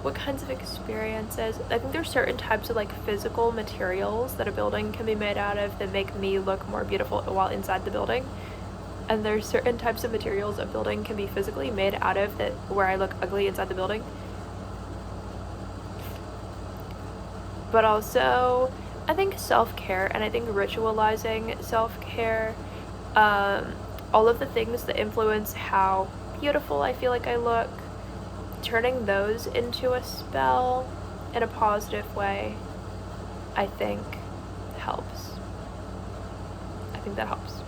What kinds of experiences? I think there's certain types of like physical materials that a building can be made out of that make me look more beautiful while inside the building. And there's certain types of materials a building can be physically made out of that where I look ugly inside the building. But also, I think self-care, and I think ritualizing self-care, all of the things that influence how beautiful I feel like I look, turning those into a spell in a positive way, I think helps. I think that helps.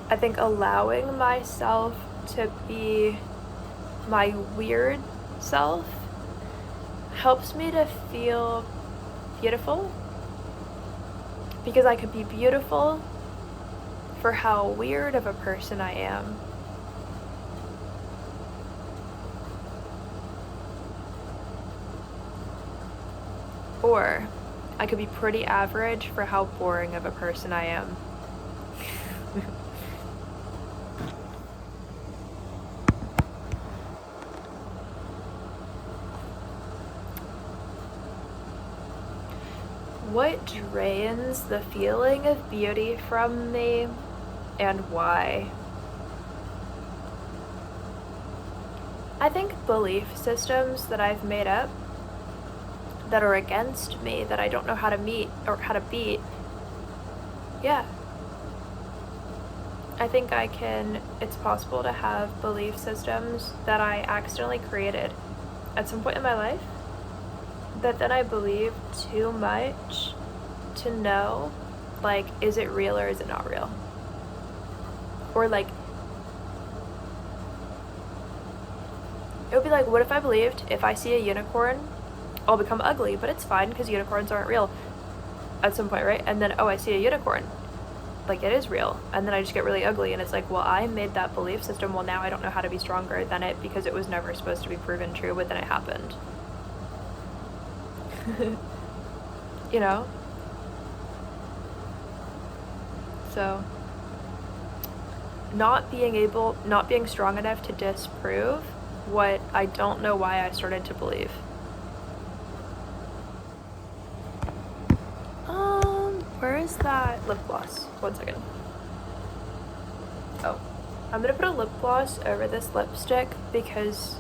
I think allowing myself to be my weird self helps me to feel beautiful, because I could be beautiful for how weird of a person I am. Or I could be pretty average for how boring of a person I am. What drains the feeling of beauty from me and why? I think belief systems that I've made up that are against me, that I don't know how to meet or how to beat. Yeah. I think it's possible to have belief systems that I accidentally created at some point in my life, that then I believe too much to know, like, is it real or is it not real? Or like, it would be like, what if I believed if I see a unicorn, I'll become ugly, but it's fine because unicorns aren't real at some point, right? And then, oh, I see a unicorn, like it is real, and then I just get really ugly, and it's like, well, I made that belief system, well, now I don't know how to be stronger than it because it was never supposed to be proven true, but then it happened. You know? So, not being strong enough to disprove what I don't know why I started to believe. Where is that lip gloss? 1 second. Oh, I'm gonna put a lip gloss over this lipstick because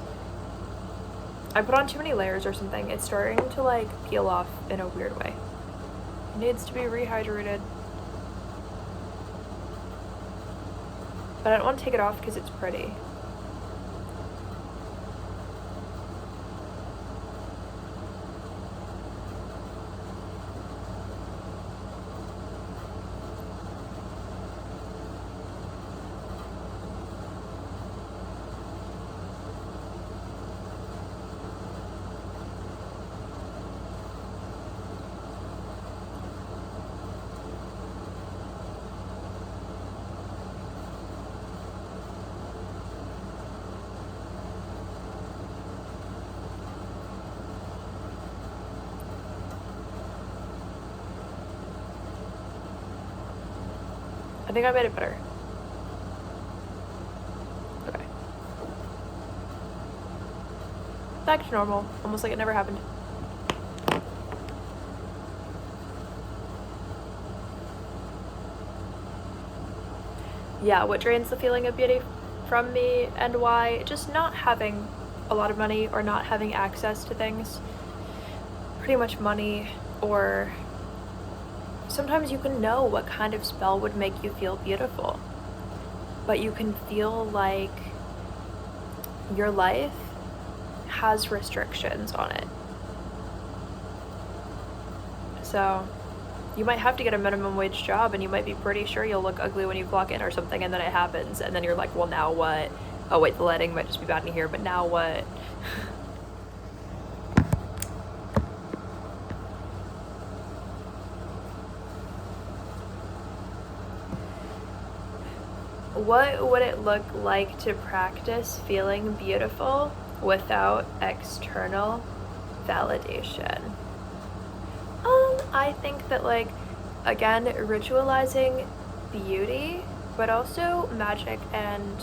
I put on too many layers or something. It's starting to like peel off in a weird way. It needs to be rehydrated. but I don't want to take it off because it's pretty. I think I made it better. Okay. Back to normal, almost like it never happened. Yeah, what drains the feeling of beauty from me and why? Just not having a lot of money or not having access to things. Pretty much money, or sometimes you can know what kind of spell would make you feel beautiful, but you can feel like your life has restrictions on it. So you might have to get a minimum wage job and you might be pretty sure you'll look ugly when you clock in or something, and then it happens and then you're like, well, now what? Oh wait, the lighting might just be bad in here, but now what? What would it look like to practice feeling beautiful without external validation? I think that, like, again, ritualizing beauty, but also magic and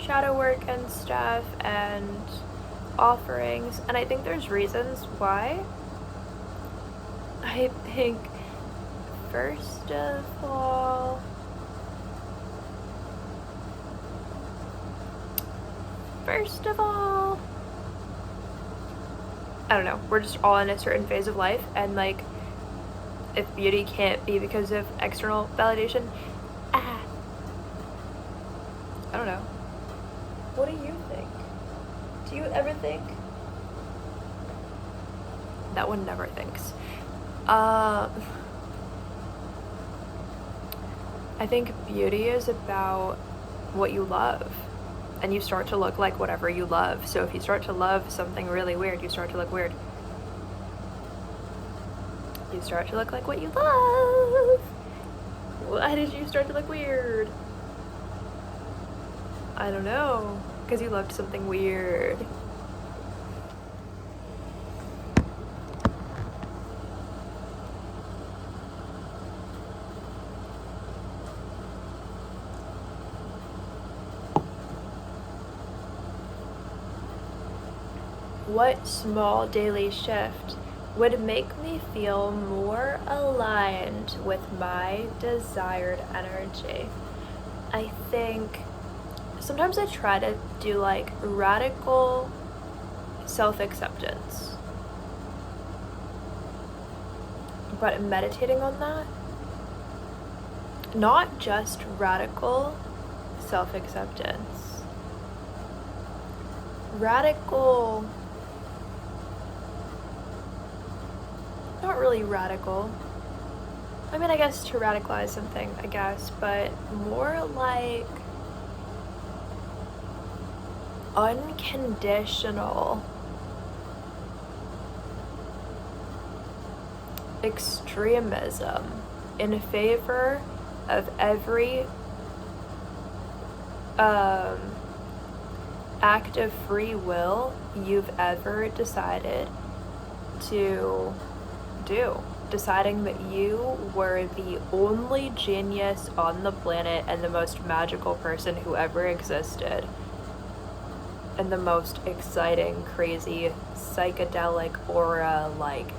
shadow work and stuff and offerings, and I think there's reasons why. I think first of all, I don't know, we're just all in a certain phase of life, and like, if beauty can't be because of external validation, I don't know. What do you think? Do you ever think? That one never thinks. I think beauty is about what you love, and you start to look like whatever you love. So if you start to love something really weird, you start to look weird. You start to look like what you love. Why did you start to look weird? I don't know, because you loved something weird. What small daily shift would make me feel more aligned with my desired energy? I think sometimes I try to do like radical self-acceptance, but meditating on that, not just radical self-acceptance, radical, not really radical. I mean, I guess to radicalize something, I guess, but more like unconditional extremism in favor of every act of free will you've ever decided to do. Deciding that you were the only genius on the planet and the most magical person who ever existed, and the most exciting, crazy, psychedelic aura, like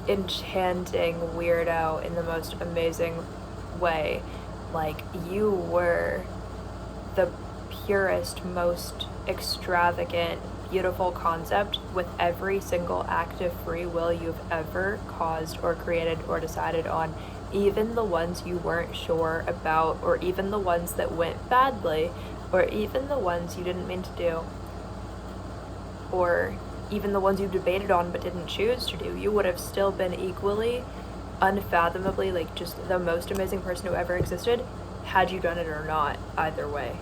enchanting weirdo in the most amazing way. Like, you were the purest, most extravagant, beautiful concept with every single act of free will you've ever caused or created or decided on even the ones you weren't sure about, or even the ones that went badly, or even the ones you didn't mean to do, or even the ones you debated on but didn't choose to do, you would have still been equally, unfathomably, like, just the most amazing person who ever existed, had you done it or not, either way.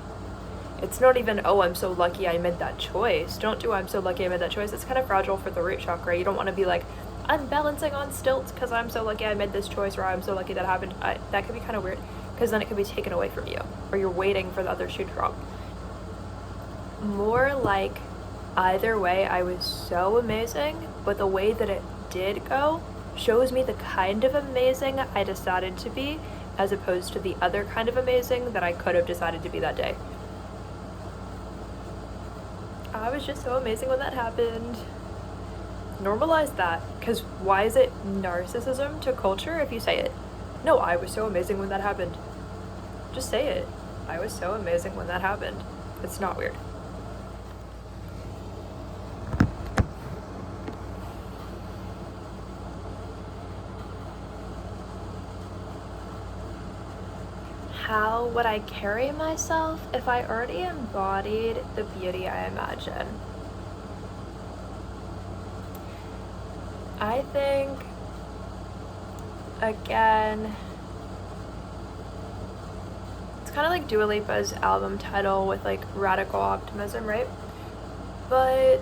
It's not even, oh, I'm so lucky I made that choice. Don't do I'm so lucky I made that choice. It's kind of fragile for the root chakra. You don't want to be like, I'm balancing on stilts because I'm so lucky I made this choice, or I'm so lucky that happened. That could be kind of weird, because then it could be taken away from you, or you're waiting for the other shoe to drop. More like, either way, I was so amazing, but the way that it did go shows me the kind of amazing I decided to be, as opposed to the other kind of amazing that I could have decided to be that day. I was just so amazing when that happened. Normalize that, because why is it narcissism to culture if you say it? No, I was so amazing when that happened. Just say it. I was so amazing when that happened. It's not weird. How would I carry myself if I already embodied the beauty I imagine? I think, again, it's kind of like Dua Lipa's album title with like radical optimism, right? But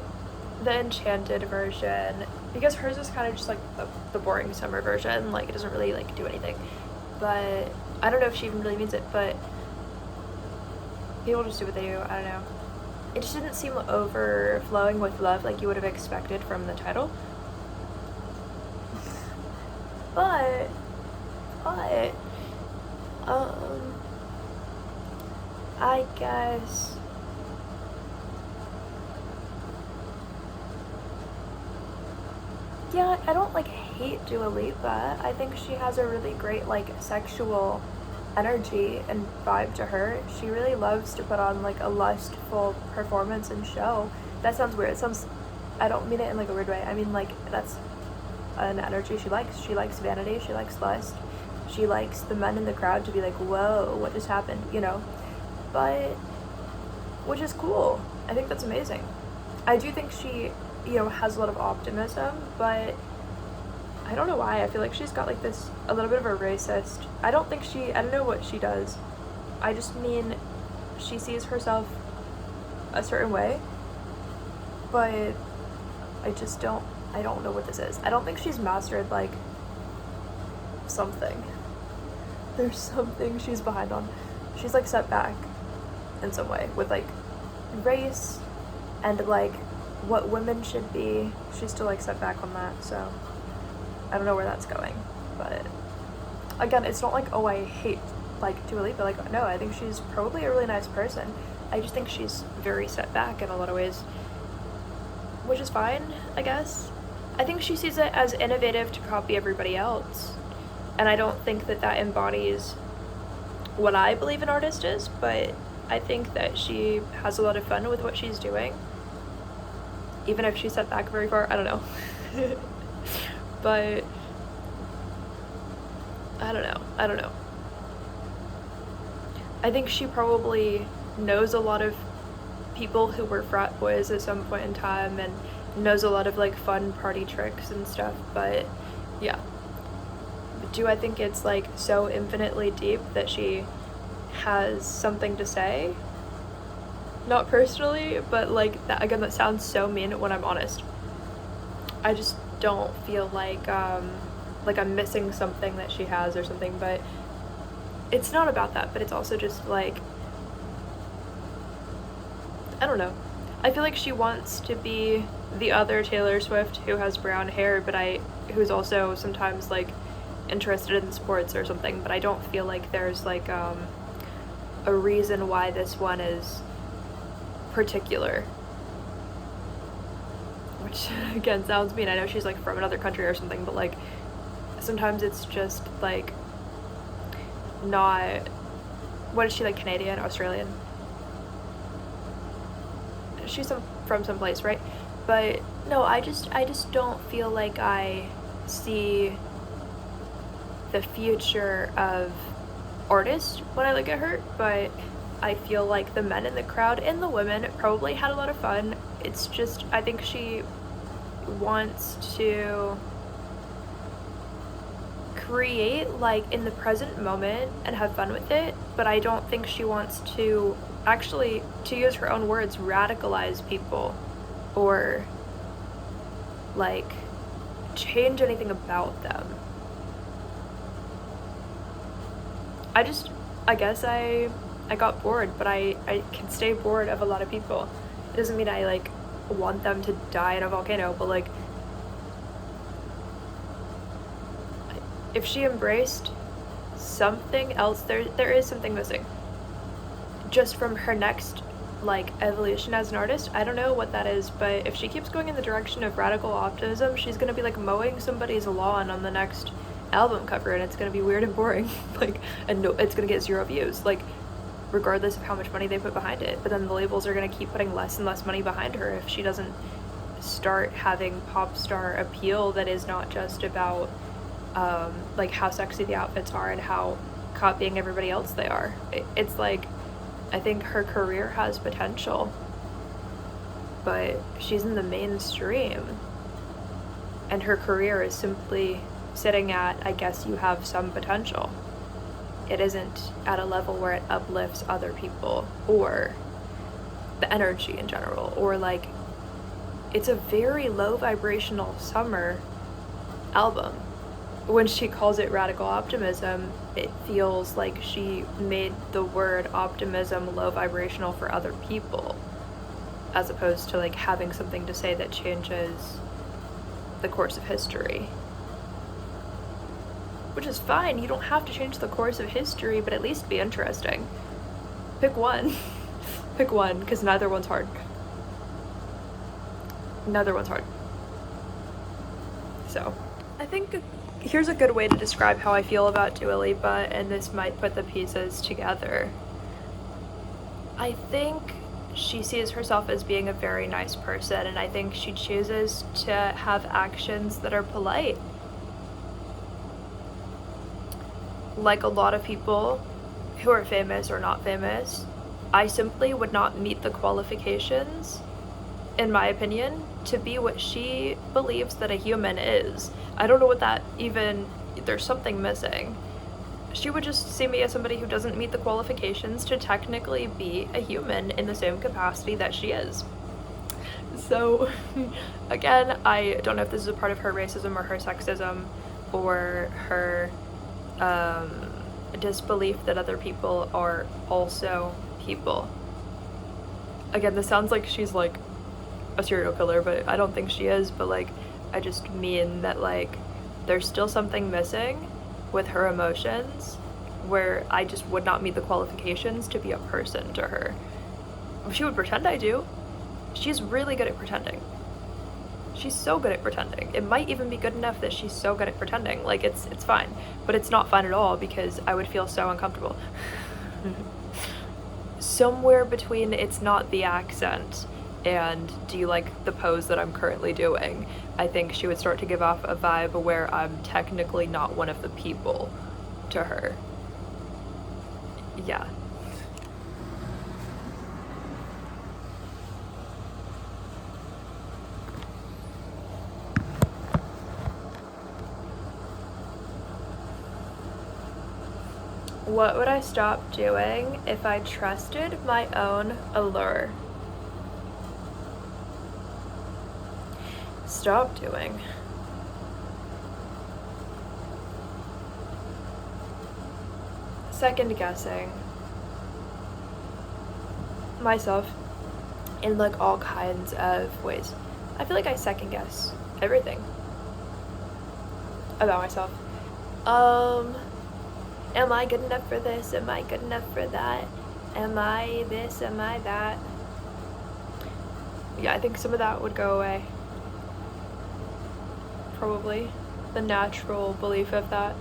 the enchanted version, because hers is kind of just like the boring summer version, like it doesn't really like do anything. But I don't know if she even really means it, but people just do what they do. I don't know. It just didn't seem overflowing with love like you would have expected from the title. But, I guess, yeah, I don't like hate Dua Lipa. I think she has a really great like sexual energy and vibe to her. She really loves to put on like a lustful performance and show. That sounds weird. It sounds, I don't mean it in like a weird way. I mean like that's an energy she likes. She likes vanity, she likes lust, she likes the men in the crowd to be like, whoa, what just happened, you know? But, which is cool. I think that's amazing. I do think she, you know, has a lot of optimism, but I don't know why. I feel like she's got like this, a little bit of a racist, I don't know what she does. I just mean, she sees herself a certain way, but I don't know what this is. I don't think she's mastered like something. There's something she's behind on. She's like set back in some way with like race and like what women should be. She's still like set back on that, so I don't know where that's going. But again, it's not like, oh, I hate like Dua Lipa. Like, no, I think she's probably a really nice person. I just think she's very set back in a lot of ways, which is fine, I guess. I think she sees it as innovative to copy everybody else, and I don't think that that embodies what I believe an artist is, but I think that she has a lot of fun with what she's doing, even if she's set back very far. I don't know. But I don't know. I think she probably knows a lot of people who were frat boys at some point in time and knows a lot of like fun party tricks and stuff, but yeah. Do I think it's like so infinitely deep that she has something to say? Not personally, but like that, again, that sounds so mean when I'm honest. I just don't feel like I'm missing something that she has or something, but it's not about that, but it's also just like, I don't know. I feel like she wants to be the other Taylor Swift who has brown hair, but who's also sometimes like interested in sports or something, but I don't feel like there's like a reason why this one is particular. Which again sounds mean. I know she's like from another country or something, but like sometimes it's just like not, what is she, like Canadian, Australian? She's from some place, right? But no, I just don't feel like I see the future of artists when I look at her, but I feel like the men in the crowd and the women probably had a lot of fun. It's just, I think she wants to create like in the present moment and have fun with it, but I don't think she wants to actually, to use her own words, radicalize people or like change anything about them. I guess I got bored, but I can stay bored of a lot of people. It doesn't mean I like want them to die in a volcano, but like if she embraced something else, there is something missing. Just from her next like evolution as an artist, I don't know what that is, but if she keeps going in the direction of radical optimism, she's gonna be like mowing somebody's lawn on the next album cover, and it's gonna be weird and boring. Like, and no, it's gonna get 0 views, like regardless of how much money they put behind it. But then the labels are gonna keep putting less and less money behind her if she doesn't start having pop star appeal that is not just about like how sexy the outfits are and how copying everybody else they are. It's like, I think her career has potential, but she's in the mainstream and her career is simply sitting at, I guess you have some potential. It isn't at a level where it uplifts other people or the energy in general, or like it's a very low vibrational summer album. When she calls it radical optimism, it feels like she made the word optimism low vibrational for other people, as opposed to like having something to say that changes the course of history. Which is fine, you don't have to change the course of history, but at least be interesting. Pick one. Pick one, because neither one's hard. Neither one's hard. So, I think here's a good way to describe how I feel about Dua Lipa, and this might put the pieces together. I think she sees herself as being a very nice person, and I think she chooses to have actions that are polite. Like a lot of people who are famous or not famous, I simply would not meet the qualifications, in my opinion, to be what she believes that a human is. I don't know what that even, there's something missing. She would just see me as somebody who doesn't meet the qualifications to technically be a human in the same capacity that she is. So, again, I don't know if this is a part of her racism or her sexism or her disbelief that other people are also people. Again, this sounds like she's like a serial killer, but I don't think she is, but like I just mean that like there's still something missing with her emotions where I just would not meet the qualifications to be a person to her. She would pretend I do. She's really good at pretending. She's so good at pretending. It might even be good enough that she's so good at pretending. Like it's fine, but it's not fine at all because I would feel so uncomfortable. Somewhere between it's not the accent and do you like the pose that I'm currently doing, I think she would start to give off a vibe where I'm technically not one of the people to her. Yeah. What would I stop doing if I trusted my own allure? Stop doing. Second guessing myself in like all kinds of ways. I feel like I second guess everything about myself. Am I good enough for this? Am I good enough for that? Am I this? Am I that? Yeah, I think some of that would go away. Probably. The natural belief of that.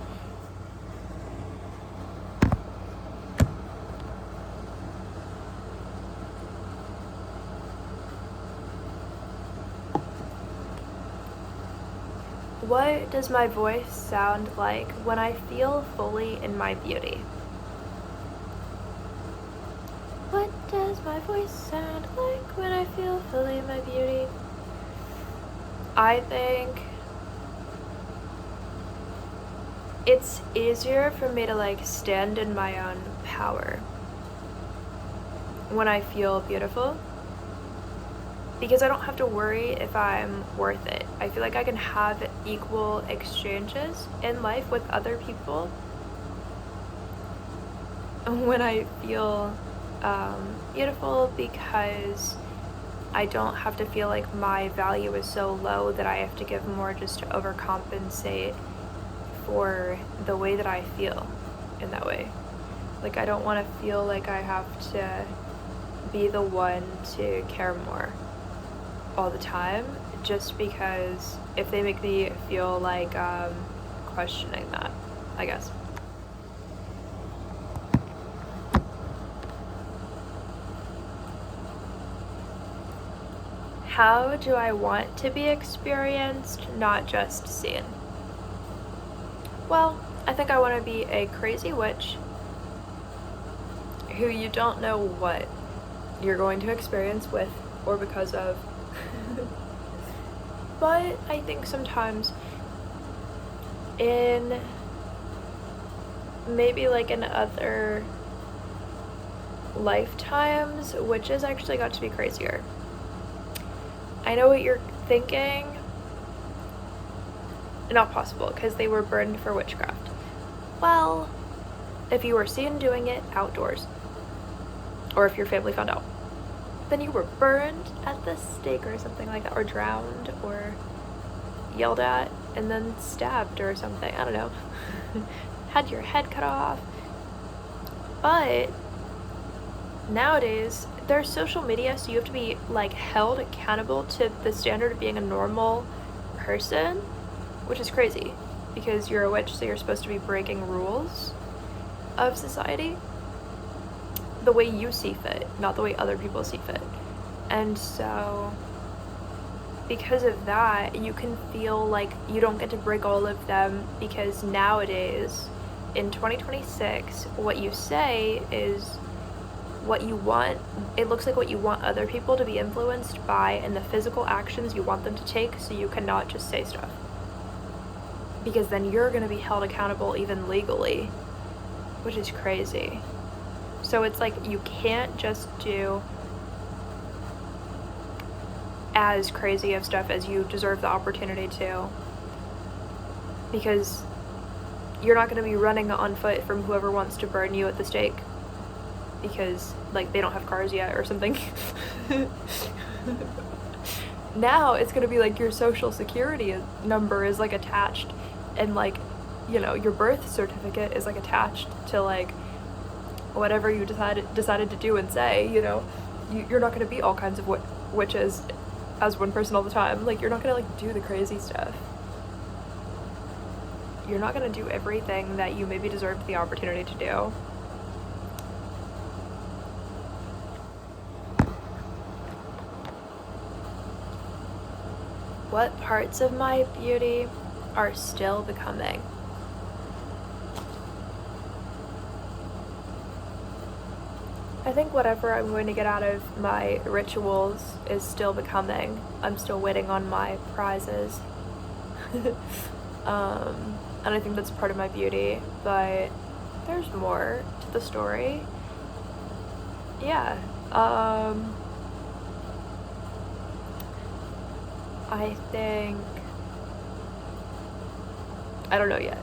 What does my voice sound like when I feel fully in my beauty? What does my voice sound like when I feel fully in my beauty? I think it's easier for me to like stand in my own power when I feel beautiful, because I don't have to worry if I'm worth it. I feel like I can have equal exchanges in life with other people when I feel beautiful, because I don't have to feel like my value is so low that I have to give more just to overcompensate for the way that I feel in that way. Like, I don't want to feel like I have to be the one to care more all the time, just because if they make me feel like questioning that, I guess. How do I want to be experienced, not just seen? Well, I think I want to be a crazy witch who you don't know what you're going to experience with or because of. But I think sometimes in maybe like in other lifetimes, witches actually got to be crazier. I know what you're thinking. Not possible, because they were burned for witchcraft. Well, if you were seen doing it outdoors, or if your family found out, then you were burned at the stake or something like that, or drowned, or yelled at, and then stabbed or something. I don't know. Had your head cut off. But nowadays, there's social media, so you have to be like held accountable to the standard of being a normal person, which is crazy because you're a witch, so you're supposed to be breaking rules of society the way you see fit, not the way other people see fit. And so because of that, you can feel like you don't get to break all of them, because nowadays in 2026, what you say is what you want. It looks like what you want other people to be influenced by and the physical actions you want them to take, so you cannot just say stuff, because then you're going to be held accountable even legally, which is crazy. So it's like you can't just do as crazy of stuff as you deserve the opportunity to, because you're not going to be running on foot from whoever wants to burn you at the stake because like they don't have cars yet or something. Now it's going to be like your social security number is like attached, and like, you know, your birth certificate is like attached to like whatever you decided to do and say. You know, you're not going to be all kinds of witches as one person all the time. Like, you're not going to like do the crazy stuff. You're not going to do everything that you maybe deserved the opportunity to do. What parts of my beauty are still becoming? I think whatever I'm going to get out of my rituals is still becoming. I'm still waiting on my prizes. And I think that's part of my beauty, but there's more to the story. Yeah. I think, I don't know yet.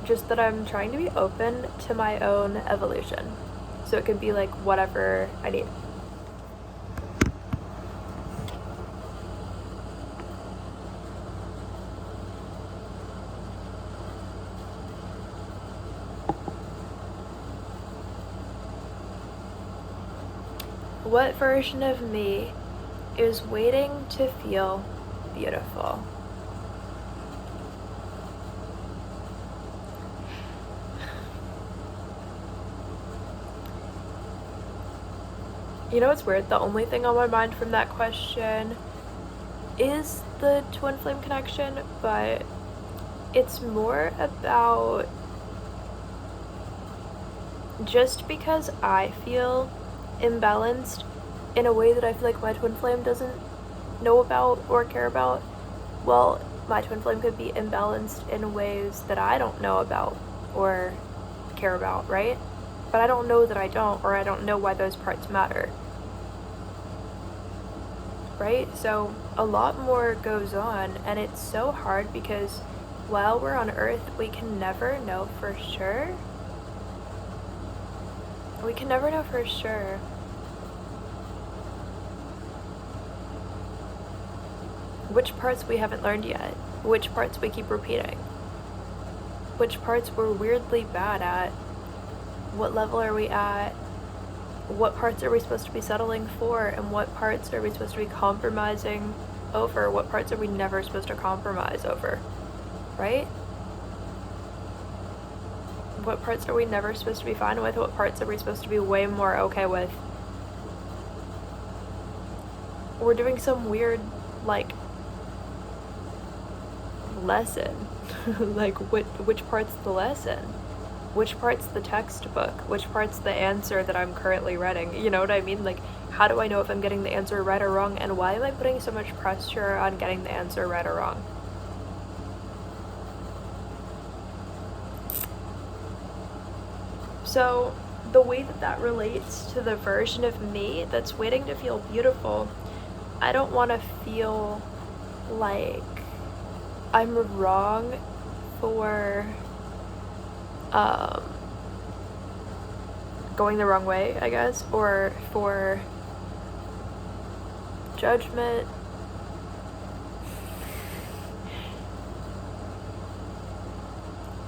Just that I'm trying to be open to my own evolution. So it could be like whatever I need. What version of me is waiting to feel beautiful? You know what's weird? The only thing on my mind from that question is the twin flame connection, but It's more about just because I feel imbalanced in a way that I feel like my twin flame doesn't know about or care about, well, my twin flame could be imbalanced in ways that I don't know about or care about, right? But I don't know that I don't, or I don't know why those parts matter. Right? So a lot more goes on, and it's so hard because while we're on Earth, we can never know for sure. We can never know for sure which parts we haven't learned yet, which parts we keep repeating, which parts we're weirdly bad at, what level are we at, what parts are we supposed to be settling for, and what parts are we supposed to be compromising over, what parts are we never supposed to compromise over, right? What parts are we never supposed to be fine with, what parts are we supposed to be way more okay with? We're doing some weird, like, lesson. Like, which part's the lesson? Which part's the textbook? Which part's the answer that I'm currently reading? You know what I mean? Like, how do I know if I'm getting the answer right or wrong? And why am I putting so much pressure on getting the answer right or wrong? So, the way that relates to the version of me that's waiting to feel beautiful, I don't want to feel like I'm wrong for going the wrong way, I guess, or for judgment.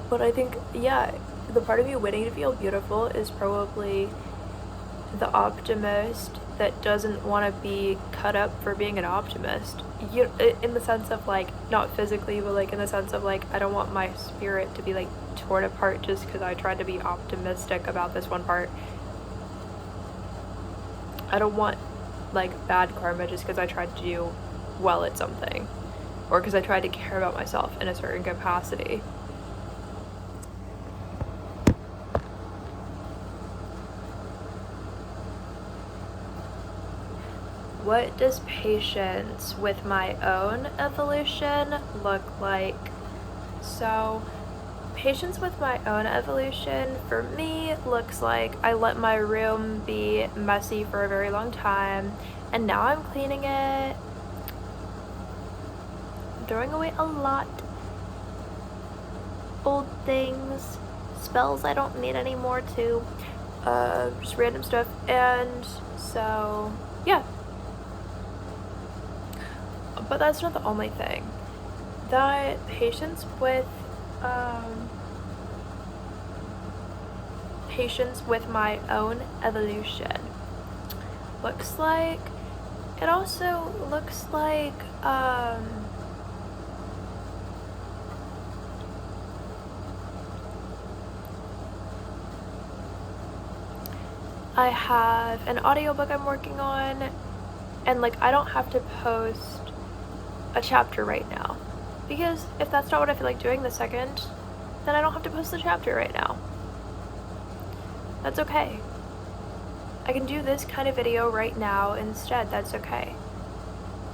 But I think, yeah, the part of you waiting to feel beautiful is probably the optimist that doesn't want to be cut up for being an optimist. You, in the sense of, like, not physically, but like in the sense of, like, I don't want my spirit to be like torn apart just because I tried to be optimistic about this one part. I don't want, like, bad karma just because I tried to do well at something, or because I tried to care about myself in a certain capacity. What does patience with my own evolution look like? So, patience with my own evolution for me looks like I let my room be messy for a very long time, and now I'm cleaning it, throwing away a lot old things, spells I don't need anymore too, just random stuff. And so, yeah. But that's not the only thing. That patience with my own evolution looks like, it also looks like I have an audiobook I'm working on, and, like, I don't have to post a chapter right now, because if that's not what I feel like doing the second, then I don't have to post the chapter right now. That's okay. I can do this kind of video right now instead. That's okay.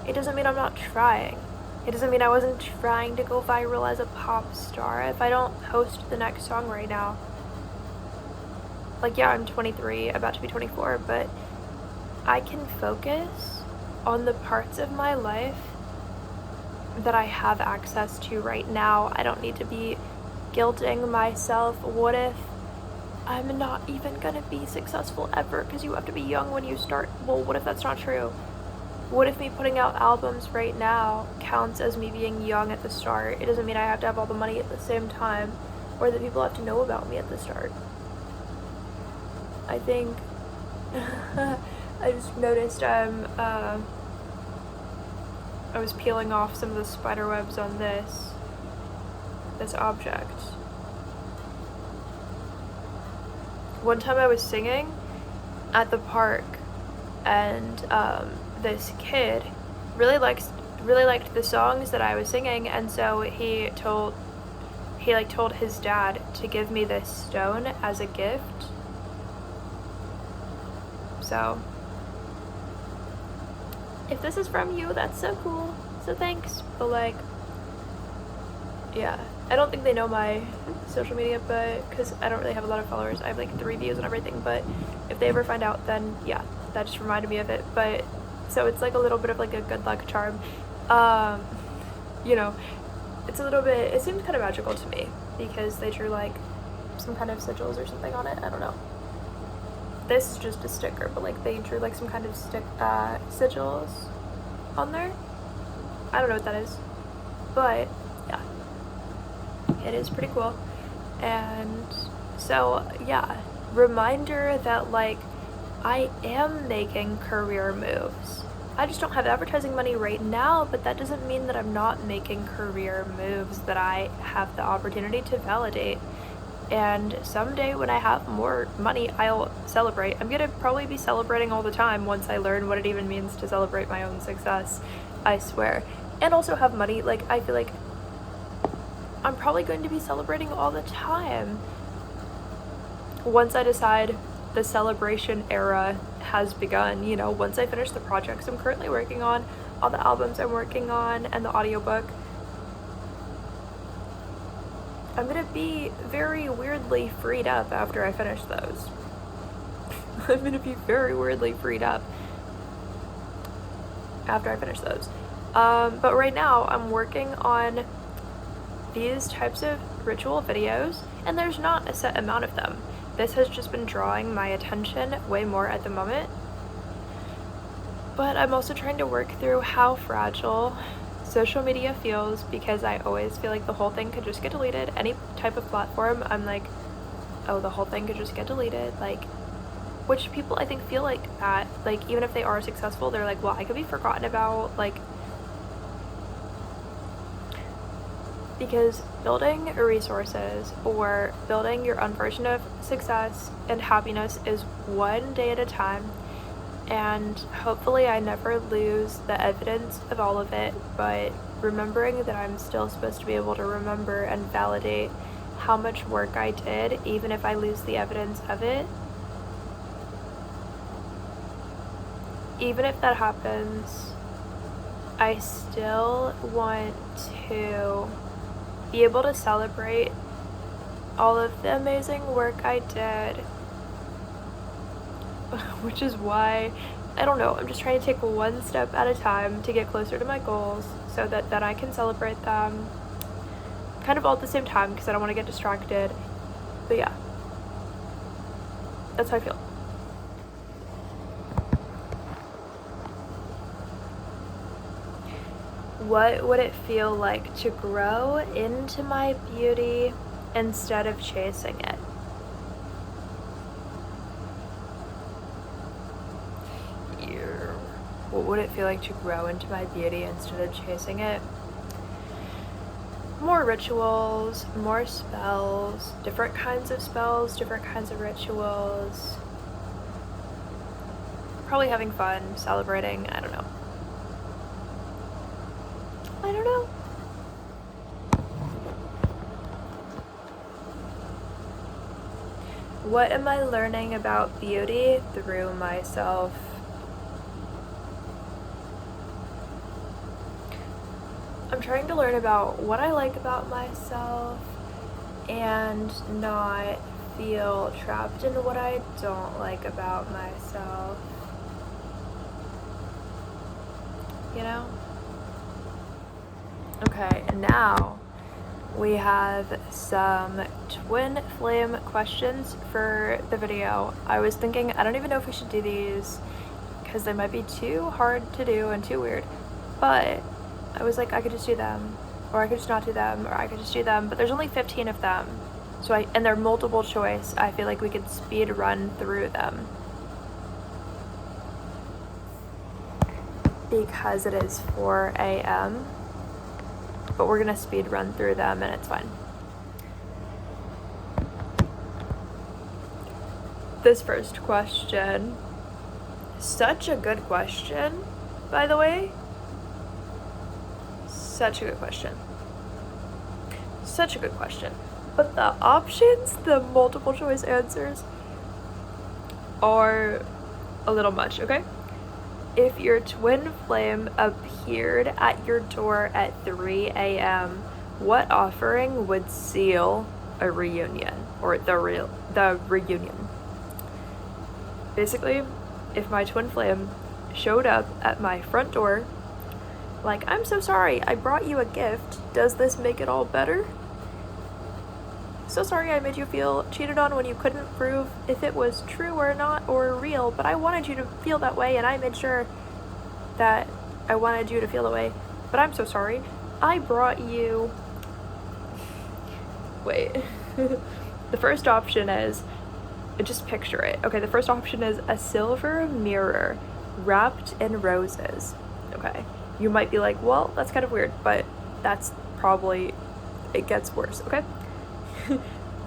It doesn't mean I'm not trying. It doesn't mean I wasn't trying to go viral as a pop star if I don't post the next song right now. Like, yeah, I'm 23, about to be 24, but I can focus on the parts of my life that I have access to right now. I don't need to be guilting myself. What if I'm not even gonna be successful ever? Because you have to be young when you start. Well, what if that's not true? What if me putting out albums right now counts as me being young at the start? It doesn't mean I have to have all the money at the same time, or that people have to know about me at the start. I think I just noticed I was peeling off some of the spider webs on this object. One time I was singing at the park, and this kid really liked the songs that I was singing, and so he told he like told his dad to give me this stone as a gift. So if this is from you, that's so cool, so thanks. But like, yeah, I don't think they know my social media, but because I don't really have a lot of followers, I have like 3 views and everything, but if they ever find out, then yeah, that just reminded me of it. But so it's like a little bit of like a good luck charm. You know, it's a little bit, it seems kind of magical to me because they drew like some kind of sigils or something on it. I don't know. This is just a sticker, but like they drew like some kind of sigils on there. I don't know what that is, but yeah, it is pretty cool. And so yeah, reminder that like I am making career moves. I just don't have advertising money right now, but that doesn't mean that I'm not making career moves that I have the opportunity to validate. And someday when I have more money, I'll celebrate. I'm gonna probably be celebrating all the time once I learn what it even means to celebrate my own success, I swear. And also have money. Like, I feel like I'm probably going to be celebrating all the time once I decide the celebration era has begun. You know, once I finish the projects I'm currently working on, all the albums I'm working on, and the audiobook, I'm gonna be very weirdly freed up after I finish those. I'm gonna be very weirdly freed up after I finish those. But right now I'm working on these types of ritual videos, and there's not a set amount of them. This has just been drawing my attention way more at the moment. But I'm also trying to work through how fragile social media feels, because I always feel like the whole thing could just get deleted. Any type of platform, I'm like, oh, the whole thing could just get deleted. Like, which people I think feel like that. Like, even if they are successful, they're like, well, I could be forgotten about. Like, because building resources or building your own version of success and happiness is one day at a time, and hopefully I never lose the evidence of all of it, but remembering that I'm still supposed to be able to remember and validate how much work I did, even if I lose the evidence of it. Even if that happens, I still want to be able to celebrate all of the amazing work I did, which is why, I don't know, I'm just trying to take one step at a time to get closer to my goals so that I can celebrate them kind of all at the same time, because I don't want to get distracted. But yeah, that's how I feel. What would it feel like to grow into my beauty instead of chasing it? What would it feel like to grow into my beauty instead of chasing it? More rituals, more spells, different kinds of spells, different kinds of rituals. Probably having fun, celebrating, I don't know. What am I learning about beauty through myself? I'm trying to learn about what I like about myself and not feel trapped in what I don't like about myself. You know? Okay, and now we have some twin flame questions for the video. I was thinking, I don't even know if we should do these because they might be too hard to do and too weird, but I was like, I could just do them, or I could just not do them, or I could just do them, but there's only 15 of them, so and they're multiple choice. I feel like we could speed run through them because it is 4 a.m. but we're gonna speed run through them and it's fine. This first question, such a good question, by the way. Such a good question. Such a good question. But the options, the multiple choice answers, are a little much, okay? If your twin flame appeared at your door at 3 a.m., what offering would seal a reunion, or the reunion? Basically, if my twin flame showed up at my front door, like, I'm so sorry, I brought you a gift, does this make it all better? So sorry I made you feel cheated on when you couldn't prove if it was true or not or real, but I wanted you to feel that way and I made sure that I wanted you to feel that way. But I'm so sorry. I brought you... Wait. The first option is... Just picture it. Okay, the first option is a silver mirror wrapped in roses. Okay. You might be like, well, that's kind of weird, but that's probably... It gets worse, okay?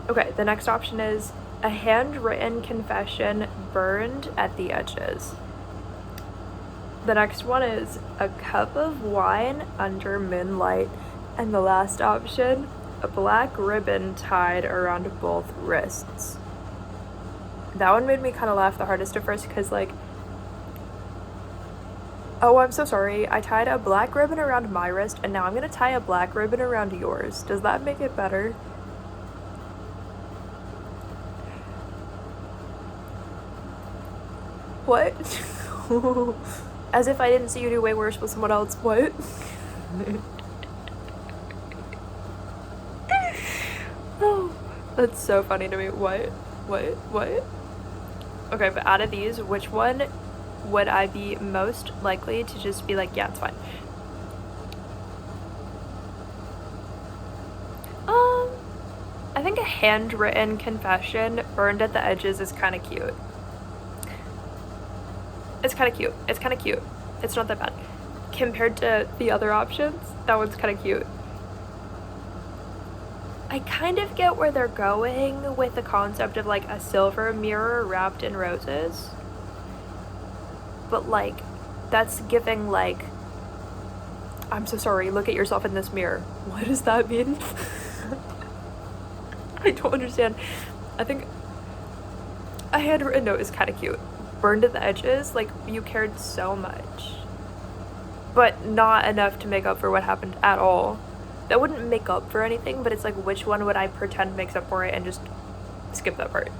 Okay, the next option is a handwritten confession burned at the edges. The next one is a cup of wine under moonlight. And the last option, a black ribbon tied around both wrists. That one made me kind of laugh the hardest at first because, like, oh, I'm so sorry. I tied a black ribbon around my wrist and now I'm going to tie a black ribbon around yours. Does that make it better? What? As if I didn't see you do way worse with someone else. What? Oh, that's so funny to me. What? Okay, but out of these, which one would I be most likely to just be like, yeah, it's fine? I think a handwritten confession burned at the edges is kind of cute. It's kind of cute. It's not that bad. Compared to the other options, that one's kind of cute. I kind of get where they're going with the concept of, like, a silver mirror wrapped in roses. But, like, that's giving, like, I'm so sorry, look at yourself in this mirror. What does that mean? I don't understand. I think a handwritten note is kind of cute. Burned at the edges, like, you cared so much. But not enough to make up for what happened at all. That wouldn't make up for anything, but it's like, which one would I pretend makes up for it and just skip that part?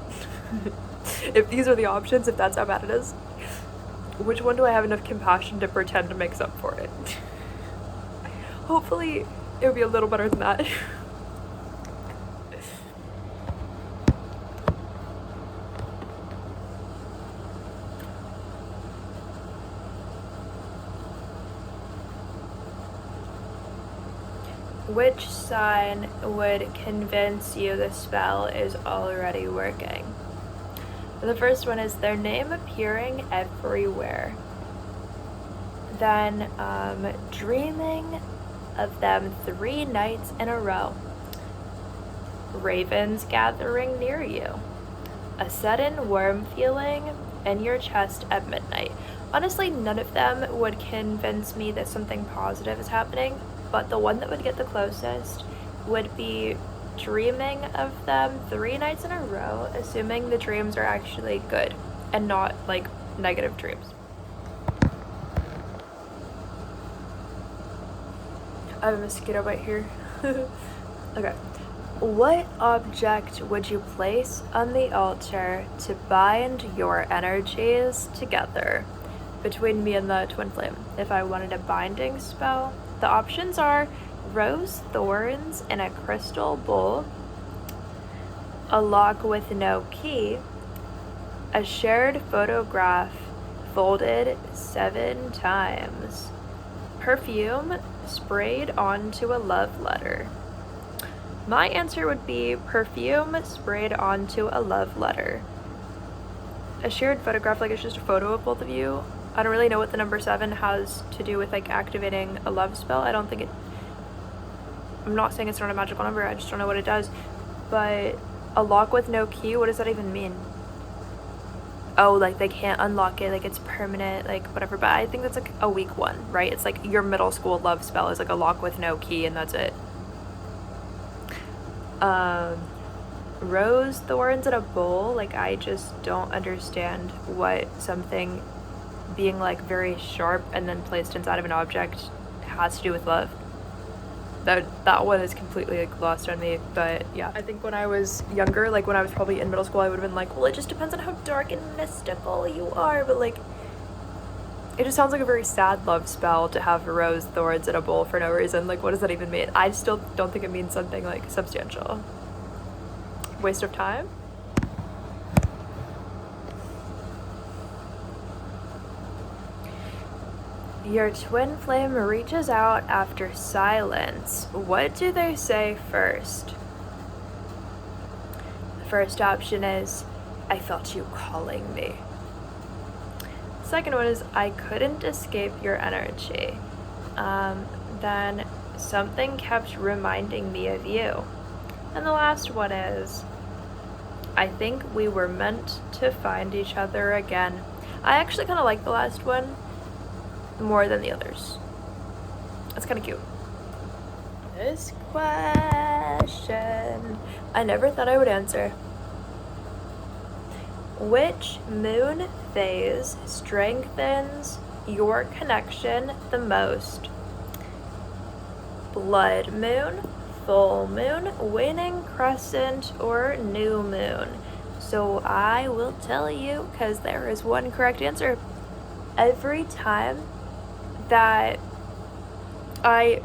If these are the options, if that's how bad it is, which one do I have enough compassion to pretend to makes up for it? Hopefully, it would be a little better than that. Which sign would convince you the spell is already working? The first one is their name appearing everywhere. Then dreaming of them 3 nights in a row. Ravens gathering near you. A sudden warm feeling in your chest at midnight. Honestly, none of them would convince me that something positive is happening. But the one that would get the closest would be dreaming of them 3 nights in a row, assuming the dreams are actually good and not, like, negative dreams. I have a mosquito bite here. Okay. What object would you place on the altar to bind your energies together between me and the twin flame? If I wanted a binding spell, the options are rose thorns in a crystal bowl, a lock with no key, a shared photograph folded 7 times, perfume sprayed onto a love letter. My answer would be perfume sprayed onto a love letter. A shared photograph, like, it's just a photo of both of you. I don't really know what the number 7 has to do with, like, activating a love spell. I don't think it... I'm not saying it's not a magical number, I just don't know what it does. But a lock with no key, what does that even mean? Oh, like, they can't unlock it, like, it's permanent, like, whatever. But I think that's, like, a weak one, right? It's like your middle school love spell is, like, a lock with no key, and that's it. Rose thorns in a bowl, like, I just don't understand what something being like very sharp and then placed inside of an object has to do with love. That one is completely like lost on me. But yeah, I think when I was younger, like when I was probably in middle school, I would have been like, well, it just depends on how dark and mystical you are. But like, it just sounds like a very sad love spell to have rose thorns in a bowl for no reason. Like, what does that even mean? I still don't think it means something like substantial. Waste of time. Your twin flame reaches out after silence. What do they say first? The first option is, I felt you calling me. Second one is, I couldn't escape your energy. Then something kept reminding me of you. And the last one is, I think we were meant to find each other again. I actually kind of like the last one more than the others. That's kind of cute. This question, I never thought I would answer. Which moon phase strengthens your connection the most? Blood moon, full moon, waning crescent, or new moon? So I will tell you, because there is one correct answer. Every time that I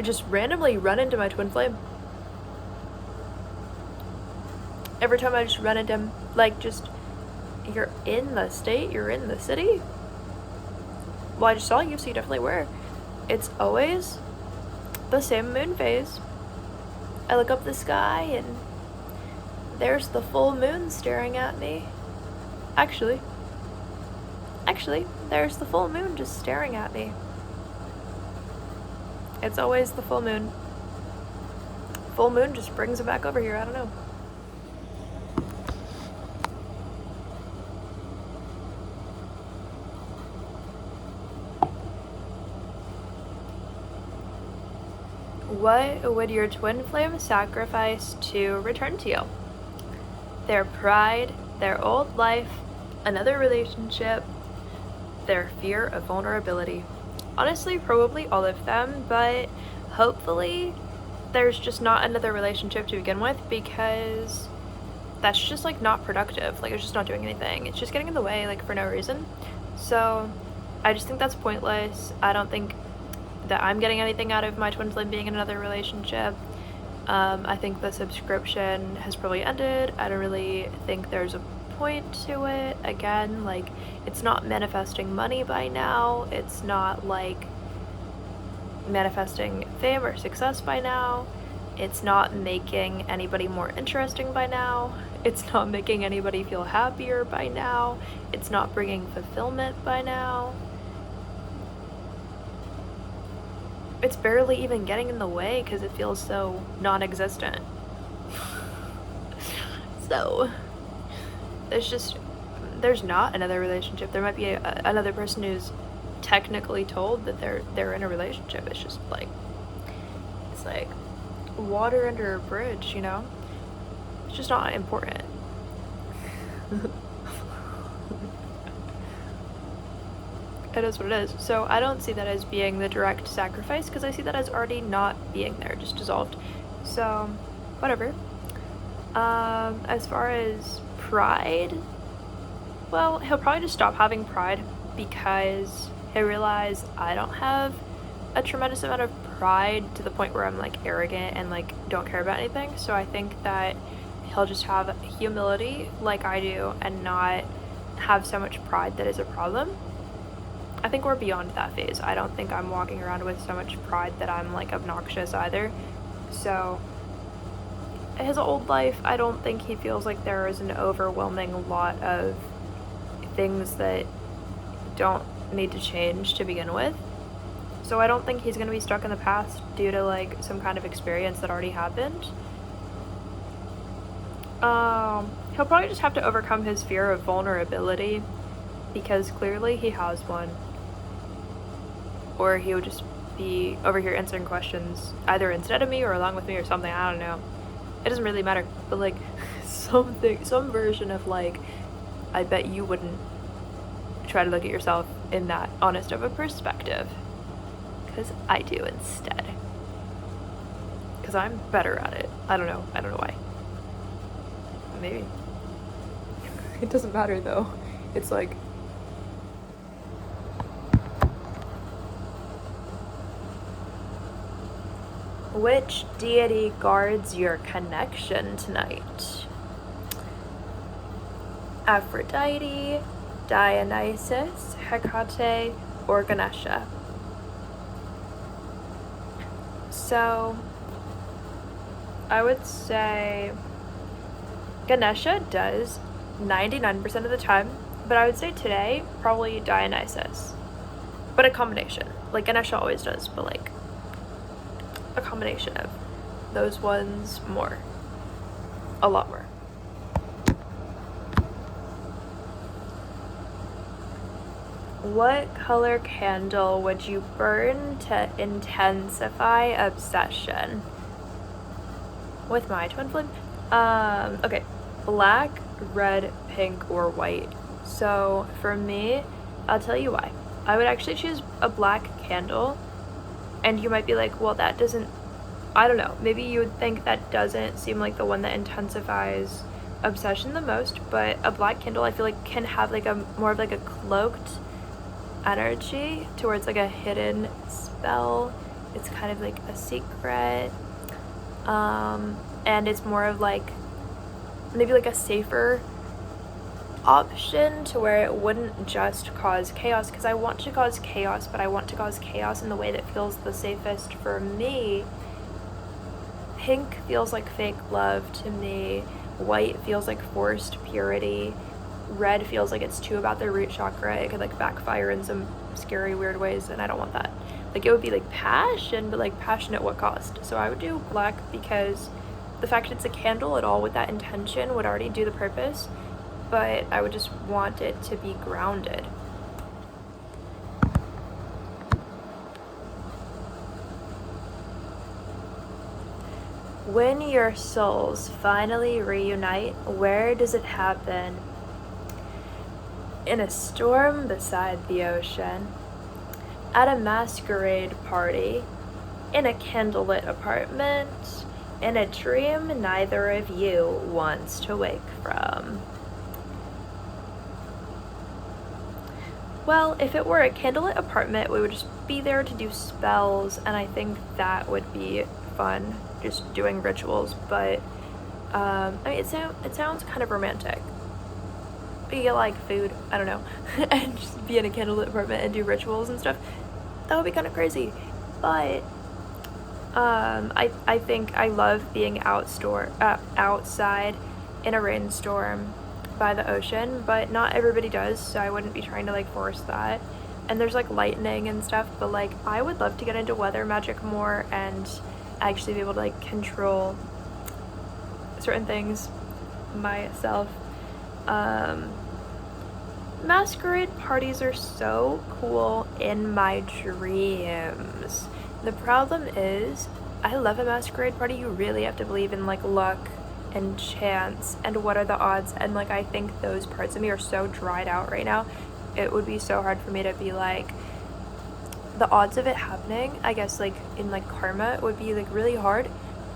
just randomly run into my twin flame, every time I just run into him, like, just, you're in the state, you're in the city. Well, I just saw you, so you definitely were. It's always the same moon phase. I look up the sky and there's the full moon staring at me. Actually, there's the full moon just staring at me. It's always the full moon. Full moon just brings it back over here, I don't know. What would your twin flame sacrifice to return to you? Their pride, their old life, another relationship, their fear of vulnerability. Honestly, probably all of them, but hopefully there's just not another relationship to begin with, because that's just like not productive. Like, it's just not doing anything. It's just getting in the way, like, for no reason. So I just think that's pointless. I don't think that I'm getting anything out of my twin flame being in another relationship. I think the subscription has probably ended. I don't really think there's a point to it. Again, like, it's not manifesting money by now. It's not like manifesting fame or success by now. It's not making anybody more interesting by now. It's not making anybody feel happier by now. It's not bringing fulfillment by now. It's barely even getting in the way because it feels so non-existent. So there's not another relationship. There might be another person who's technically told that they're in a relationship. It's just like, it's like water under a bridge, you know? It's just not important. It is what it is. So I don't see that as being the direct sacrifice, because I see that as already not being there, just dissolved. So whatever. As far as pride, well, he'll probably just stop having pride because he'll realize I don't have a tremendous amount of pride to the point where I'm like arrogant and like don't care about anything. So I think that he'll just have humility like I do and not have so much pride that is a problem. I think we're beyond that phase. I don't think I'm walking around with so much pride that I'm like obnoxious either. So his old life, I don't think he feels like there is an overwhelming lot of things that don't need to change to begin with. So I don't think he's going to be stuck in the past due to like some kind of experience that already happened. He'll probably just have to overcome his fear of vulnerability, because clearly he has one. Or he would just be over here answering questions either instead of me or along with me or something, I don't know. It doesn't really matter, but like some version of like, I bet you wouldn't try to look at yourself in that honest of a perspective, because I do instead, because I'm better at it. I don't know why. Maybe. It doesn't matter though. It's like, which deity guards your connection tonight? Aphrodite, Dionysus, Hecate, or Ganesha? So, I would say Ganesha does 99% of the time, but I would say today, probably Dionysus. But a combination. Like, Ganesha always does, but like, a combination of those ones more. A lot more. What color candle would you burn to intensify obsession? With my twin flame? Okay. Black, red, pink, or white. So for me, I'll tell you why. I would actually choose a black candle. And you might be like, well, that doesn't, I don't know. Maybe you would think that doesn't seem like the one that intensifies obsession the most, but a black candle I feel like can have like a more of like a cloaked energy towards like a hidden spell. It's kind of like a secret. And it's more of like maybe like a safer option to where it wouldn't just cause chaos, because I want to cause chaos, but I want to cause chaos in the way that feels the safest for me. Pink feels like fake love to me. White feels like forced purity. Red feels like it's too about the root chakra. It could like backfire in some scary weird ways, and I don't want that. Like, it would be like passion, but like passion at what cost? So I would do black, because the fact it's a candle at all with that intention would already do the purpose, but I would just want it to be grounded. When your souls finally reunite, where does it happen? In a storm beside the ocean, at a masquerade party, in a candlelit apartment, in a dream neither of you wants to wake from. Well, if it were a candlelit apartment, we would just be there to do spells, and I think that would be fun, just doing rituals. But I mean, it sounds kind of romantic. We get like food, I don't know, and just be in a candlelit apartment and do rituals and stuff. That would be kind of crazy. But I think I love being outside in a rainstorm by the ocean, but not everybody does, so I wouldn't be trying to like force that. And there's like lightning and stuff, but like I would love to get into weather magic more and actually be able to like control certain things myself. Masquerade parties are so cool in my dreams. The problem is, I love a masquerade party. You really have to believe in like luck and chance and what are the odds, and like I think those parts of me are so dried out right now. It would be so hard for me to be like, the odds of it happening, I guess like in like karma, it would be like really hard,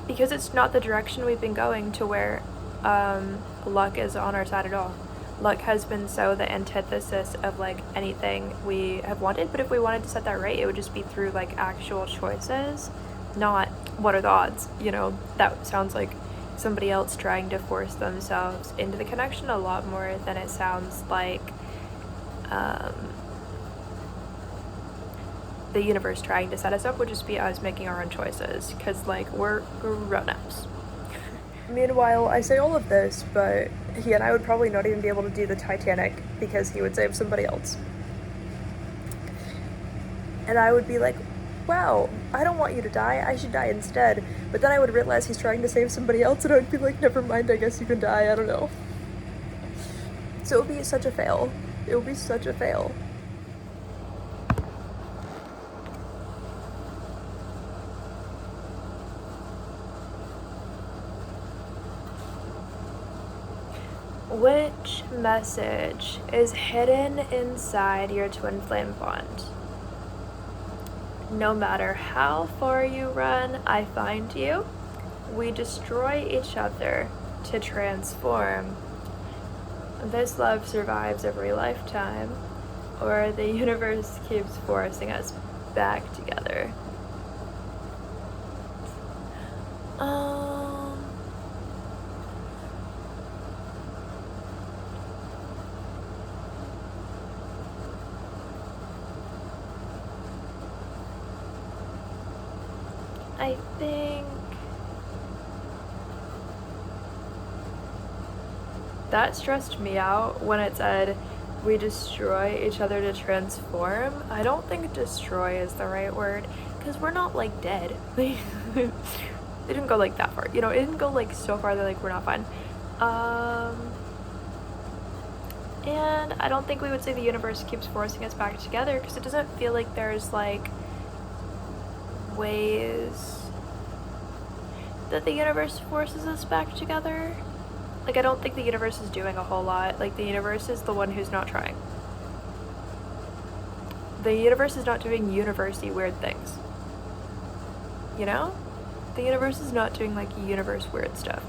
because it's not the direction we've been going to where luck is on our side at all. Luck has been so the antithesis of like anything we have wanted, but if we wanted to set that right, it would just be through like actual choices, not what are the odds, you know. That sounds like somebody else trying to force themselves into the connection a lot more than it sounds like the universe trying to set us up. Would just be us making our own choices, because like we're grown-ups. Meanwhile, I say all of this, but he and I would probably not even be able to do the Titanic because he would save somebody else. And I would be like, wow, I don't want you to die, I should die instead. But then I would realize he's trying to save somebody else, and I would be like, never mind, I guess you can die, I don't know. So it would be such a fail. It would be such a fail. Which message is hidden inside your twin flame bond? No matter how far you run, I find you. We destroy each other to transform. This love survives every lifetime, or the universe keeps forcing us back together. I think that stressed me out when it said we destroy each other to transform. I don't think destroy is the right word, because we're not like dead. It didn't go like that far, you know, it didn't go like so far that like we're not fine. And I don't think we would say the universe keeps forcing us back together, because it doesn't feel like there's like ways that the universe forces us back together. Like, I don't think the universe is doing a whole lot. Like, the universe is the one who's not trying. The universe is not doing university weird things. You know? The universe is not doing like universe weird stuff.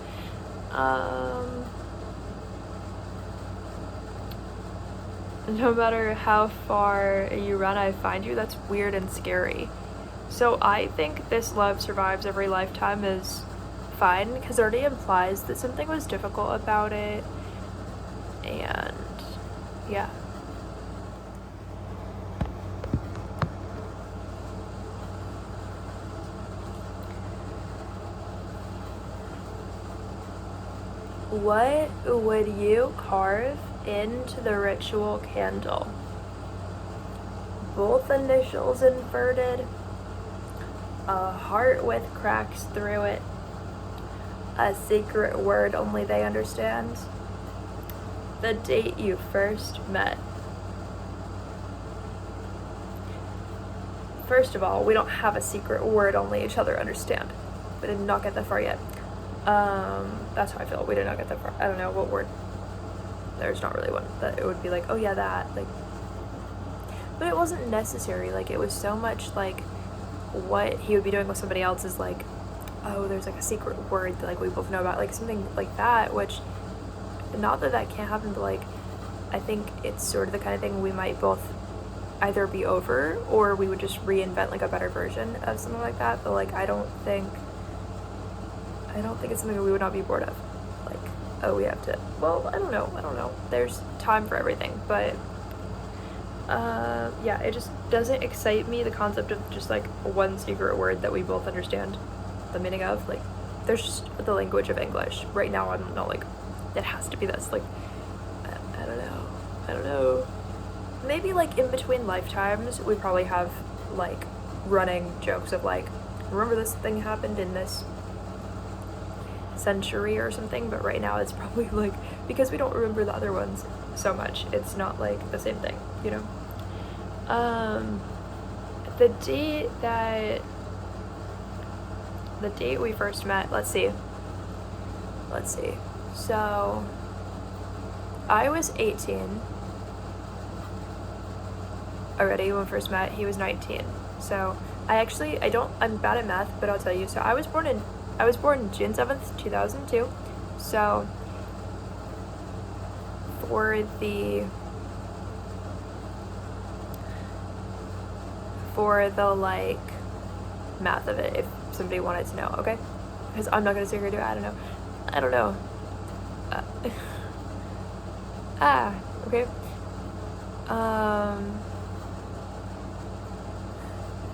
No matter how far you run, I find you. That's weird and scary. So I think this love survives every lifetime is fine, because it already implies that something was difficult about it. And yeah. What would you carve into the ritual candle? Both initials inverted, a heart with cracks through it, a secret word only they understand, the date you first met. First of all, we don't have a secret word only each other understand. We did not get that far yet. That's how I feel. We did not get that far. I don't know what word. There's not really one that it would be like, oh yeah, that, like, but it wasn't necessary. Like, it was so much like what he would be doing with somebody else is like, oh, there's like a secret word that like we both know about, like something like that, which, not that that can't happen, but like I think it's sort of the kind of thing we might both either be over, or we would just reinvent like a better version of something like that. But like I don't think it's something we would not be bored of. Like, oh, we have to, well, I don't know, there's time for everything. But yeah, it just doesn't excite me, the concept of just like one secret word that we both understand the meaning of. Like, there's just the language of English. Right now I'm not like, it has to be this. Like, I don't know. Maybe like in between lifetimes we probably have like running jokes of like, remember this thing happened in this century or something, but right now it's probably like, because we don't remember the other ones so much, it's not like the same thing, you know. The date we first met, let's see, so I was 18 already when we first met. He was 19. So I'm bad at math, but I'll tell you. So I was born June 7th, 2002. So for the like math of it, if somebody wanted to know, okay? Because I'm not gonna sit here and do it. I don't know. Okay.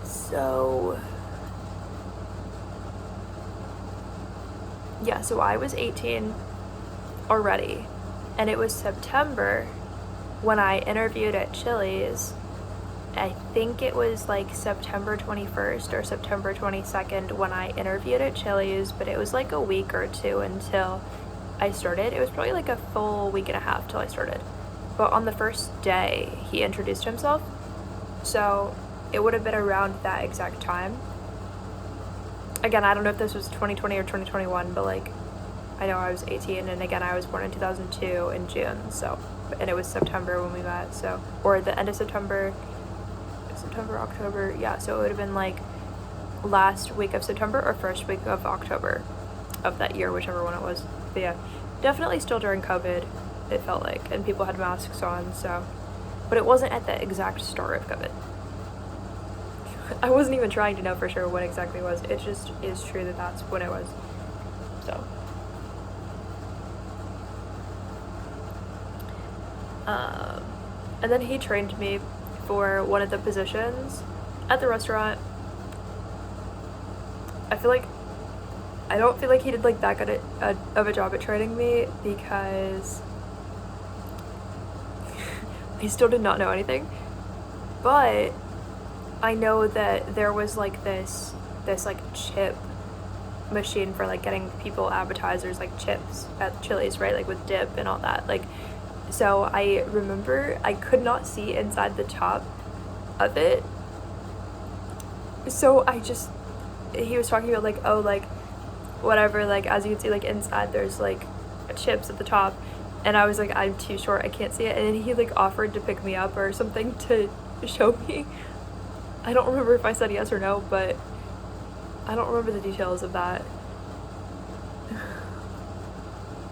So yeah, so I was 18 already, and it was September when I interviewed at Chili's. I think it was like September 21st or September 22nd when I interviewed at Chili's, but it was like a week or two until I started. It was probably like a full week and a half till I started. But on the first day, he introduced himself. So it would have been around that exact time. Again, I don't know if this was 2020 or 2021, but like, I know I was 18, and again, I was born in 2002 in June, so, and it was September when we met, so, or the end of September, October, yeah, so it would have been like last week of September or first week of October of that year, whichever one it was. But yeah, definitely still during COVID, it felt like, and people had masks on, so, but it wasn't at the exact start of COVID. I wasn't even trying to know for sure what exactly it was. It just is true that that's when it was. So. And then he trained me for one of the positions at the restaurant. I don't feel like he did like that good of a job at training me, because he still did not know anything. But I know that there was like this like chip machine for like getting people appetizers, like chips at Chili's, right? Like with dip and all that. Like, so I remember I could not see inside the top of it. So he was talking about like, oh, like whatever, like as you can see, like inside there's like chips at the top, and I was like, I'm too short, I can't see it. And then he like offered to pick me up or something to show me. I don't remember if I said yes or no, but I don't remember the details of that.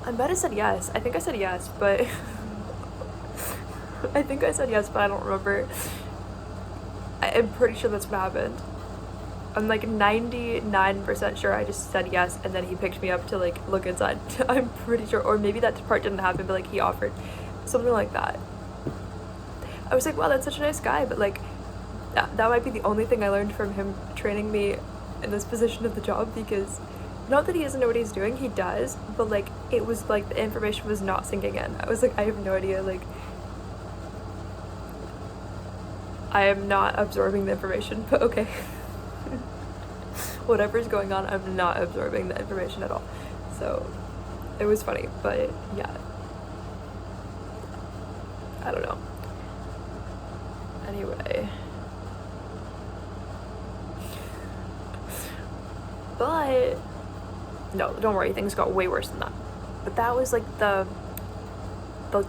I might have said yes. I think I said yes, but I think I said yes, but I don't remember. I'm pretty sure that's what happened. I'm like 99% sure I just said yes, and then he picked me up to like look inside. I'm pretty sure, or maybe that part didn't happen, but like he offered something like that. I was like, wow, that's such a nice guy, but like that might be the only thing I learned from him training me in this position of the job, because not that he doesn't know what he's doing, he does, but like it was like the information was not sinking in. I was like, I have no idea, like I am not absorbing the information, but okay. Whatever's going on, I'm not absorbing the information at all. So it was funny, but yeah, I don't know. Anyway, but no, don't worry, things got way worse than that. But that was like the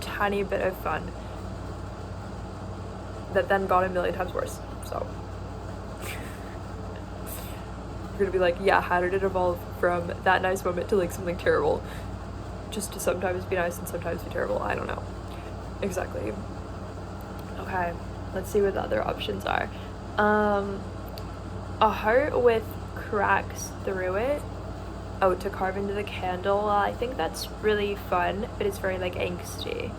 tiny bit of fun that then got a million times worse. So you're gonna be like, yeah, how did it evolve from that nice moment to like something terrible, just to sometimes be nice and sometimes be terrible? I don't know exactly. Okay, let's see what the other options are. A heart with cracks through it. Oh, to carve into the candle. I think that's really fun, but it's very like angsty.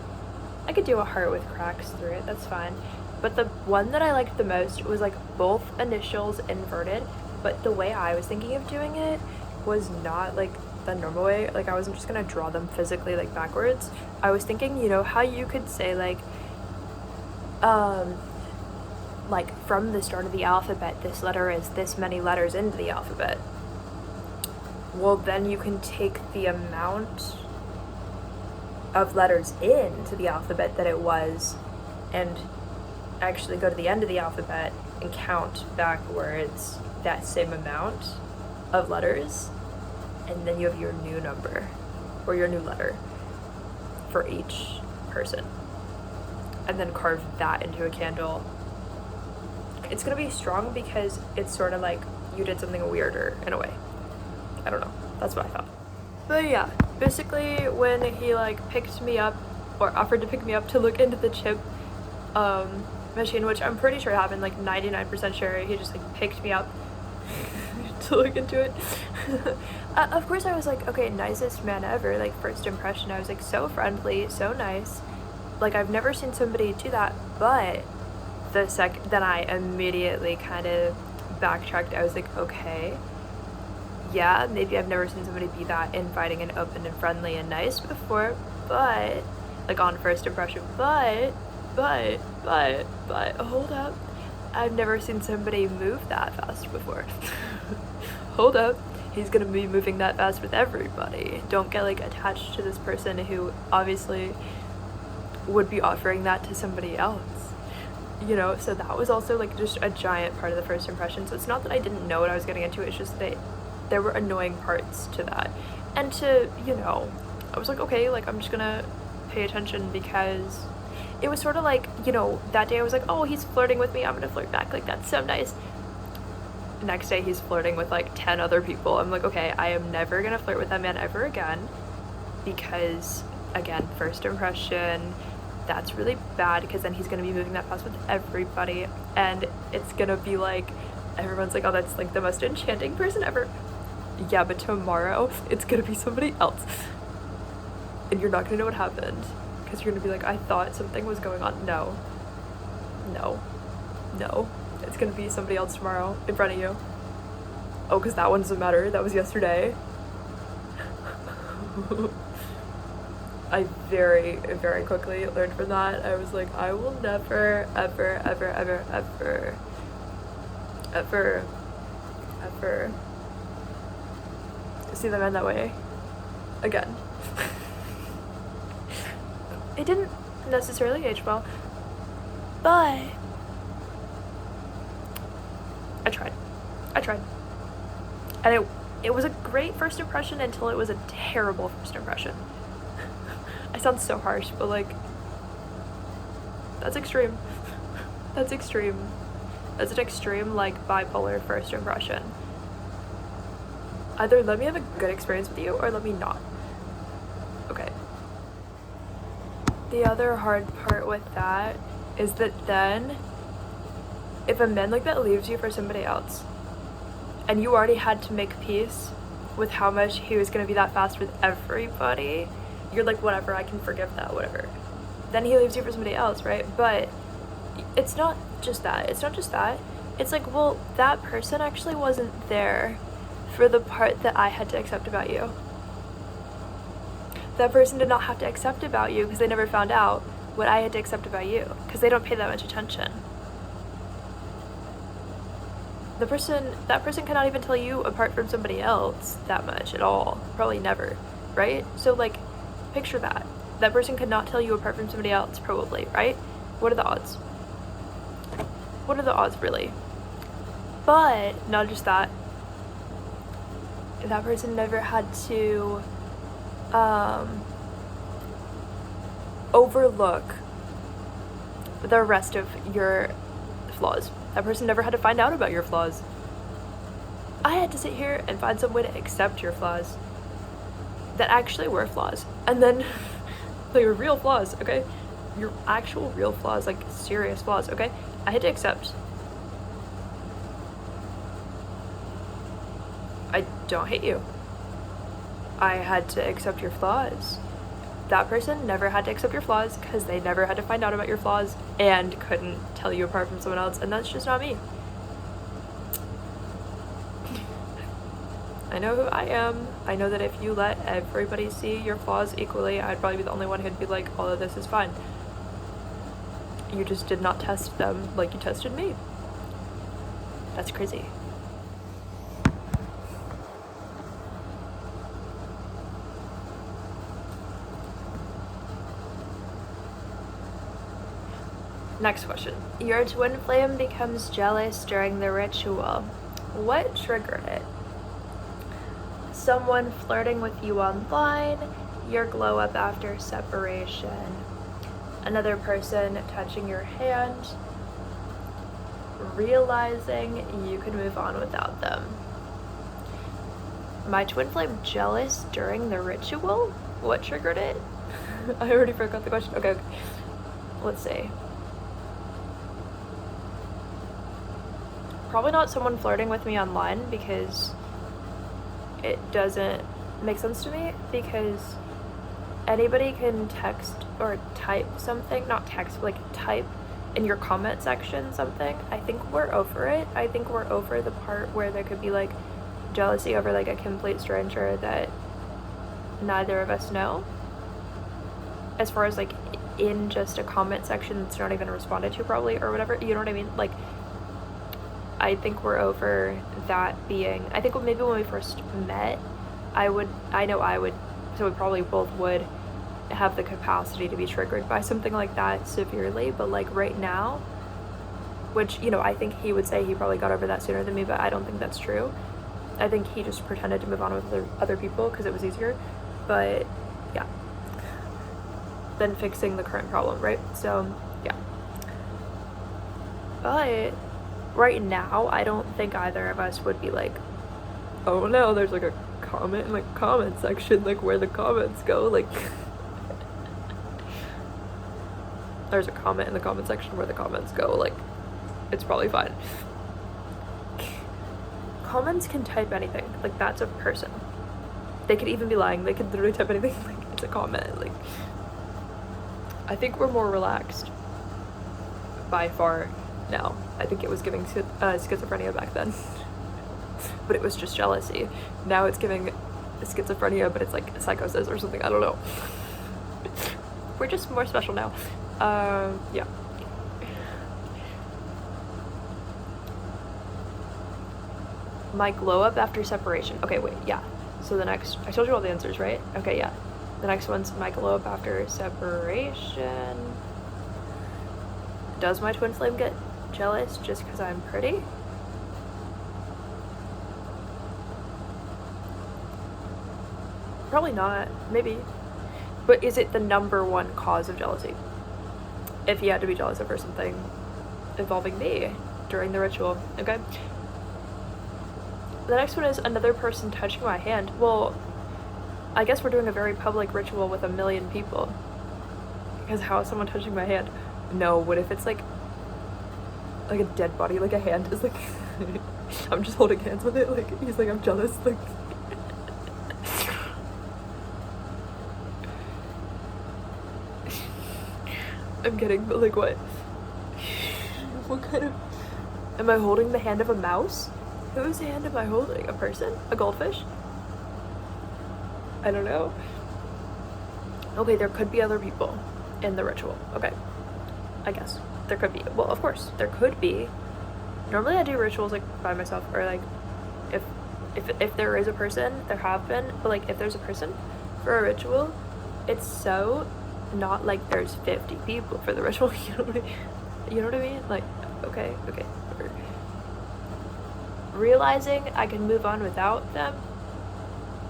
I could do a heart with cracks through it, that's fine. But the one that I liked the most was like both initials inverted, but the way I was thinking of doing it was not like the normal way. Like I wasn't just gonna draw them physically like backwards. I was thinking, you know how you could say like from the start of the alphabet, this letter is this many letters into the alphabet. Well, then you can take the amount of letters into the alphabet that it was and actually go to the end of the alphabet and count backwards that same amount of letters, and then you have your new number or your new letter for each person, and then carve that into a candle. It's gonna be strong because it's sort of like you did something weirder in a way. I don't know, that's what I thought. But yeah, basically when he like picked me up or offered to pick me up to look into the chip machine, which I'm pretty sure happened, like 99% sure, he just like picked me up to look into it. Of course I was like, okay, nicest man ever, like first impression, I was like so friendly, so nice, like I've never seen somebody do that. But then I immediately kind of backtracked. I was like, okay, yeah, maybe I've never seen somebody be that inviting and open and friendly and nice before, but like on first impression, but hold up, I've never seen somebody move that fast before. Hold up, he's gonna be moving that fast with everybody. Don't get like attached to this person who obviously would be offering that to somebody else, you know. So that was also like just a giant part of the first impression. So it's not that I didn't know what I was getting into, it's just that there were annoying parts to that. And to, I was like, okay, like, I'm just gonna pay attention, because it was sort of like, that day I was like, oh, he's flirting with me, I'm gonna flirt back, like, that's so nice. Next day he's flirting with like 10 other people. I'm like, okay, I am never gonna flirt with that man ever again, because again, first impression, that's really bad, because then he's gonna be moving that fast with everybody, and it's gonna be like, everyone's like, oh, that's like the most enchanting person ever. Yeah, but tomorrow it's gonna be somebody else, and you're not gonna know what happened, because you're gonna be like, I thought something was going on. No, it's gonna be somebody else tomorrow in front of you. Oh, because that one doesn't matter, that was yesterday. I very, very quickly learned from that. I was like, I will never, ever, ever, ever, ever, ever, ever see the men that way again. It didn't necessarily age well, but I tried. And it was a great first impression until it was a terrible first impression. I sound so harsh, but like, that's extreme. That's an extreme, like, bipolar first impression. Either let me have a good experience with you, or let me not. Okay. The other hard part with that is that then, if a man like that leaves you for somebody else, and you already had to make peace with how much he was gonna be that fast with everybody, you're like, whatever, I can forgive that, whatever. Then he leaves you for somebody else, right? But it's not just that. It's like, well, that person actually wasn't there for the part that I had to accept about you. That person did not have to accept about you, because they never found out what I had to accept about you, because they don't pay that much attention. That person cannot even tell you apart from somebody else that much at all. Probably never, right? So like, picture that. That person could not tell you apart from somebody else, probably, right? What are the odds? What are the odds, really? But not just that. That person never had to overlook the rest of your flaws. That person never had to find out about your flaws. I had to sit here and find some way to accept your flaws that actually were flaws. And then they were real flaws, okay? Your actual real flaws, like serious flaws, okay? I had to accept. I don't hate you. I had to accept your flaws. That person never had to accept your flaws, because they never had to find out about your flaws and couldn't tell you apart from someone else, and that's just not me. I know who I am. I know that if you let everybody see your flaws equally, I'd probably be the only one who'd be like, all of this is fine. You just did not test them like you tested me. That's crazy. Next question. Your twin flame becomes jealous during the ritual. What triggered it? Someone flirting with you online, your glow up after separation, another person touching your hand, realizing you could move on without them. My twin flame jealous during the ritual? What triggered it? I already forgot the question. Okay. Let's see. Probably not someone flirting with me online, because it doesn't make sense to me, because anybody can text or type something, not text, but like type in your comment section something. I think we're over it. I think we're over the part where there could be like jealousy over like a complete stranger that neither of us know. As far as like in just a comment section that's not even responded to probably, or whatever, you know what I mean? Like, I think we're over that being, I think maybe when we first met, I know I would, so we probably both would have the capacity to be triggered by something like that severely, but like right now, which, I think he would say he probably got over that sooner than me, but I don't think that's true. I think he just pretended to move on with other people because it was easier. But yeah, than fixing the current problem, right? So yeah. But right now, I don't think either of us would be like, oh no, there's like a comment in the comment section, like where the comments go, like there's a comment in the comment section where the comments go, like it's probably fine. Comments can type anything, like that's a person. They could even be lying, they could literally type anything, like it's a comment. Like I think we're more relaxed by far now. I think it was giving schizophrenia back then. But it was just jealousy. Now it's giving schizophrenia, but it's like psychosis or something. I don't know. We're just more special now. Yeah. My glow up after separation. Okay, wait, yeah. So the next, I told you all the answers, right? Okay, yeah. The next one's my glow up after separation. Does my twin flame get jealous just because I'm pretty? Probably not, maybe. But is it the number one cause of jealousy? If he had to be jealous over something involving me during the ritual, okay? The next one is another person touching my hand. Well, I guess we're doing a very public ritual with 1 million people. Because how is someone touching my hand? No, what if it's like a dead body, like a hand is like, I'm just holding hands with it, like, he's like, I'm jealous, like. I'm kidding, but like what? What kind of... Am I holding the hand of a mouse? Whose hand am I holding? A person? A goldfish? I don't know. Okay, there could be other people in the ritual. Okay. I guess. There could be. Well, of course, there could be. Normally I do rituals like by myself, or like if there is a person, there have been, but like if there's a person for a ritual, it's so not like there's 50 people for the ritual. You know what I mean? Like, okay, whatever. Realizing I can move on without them,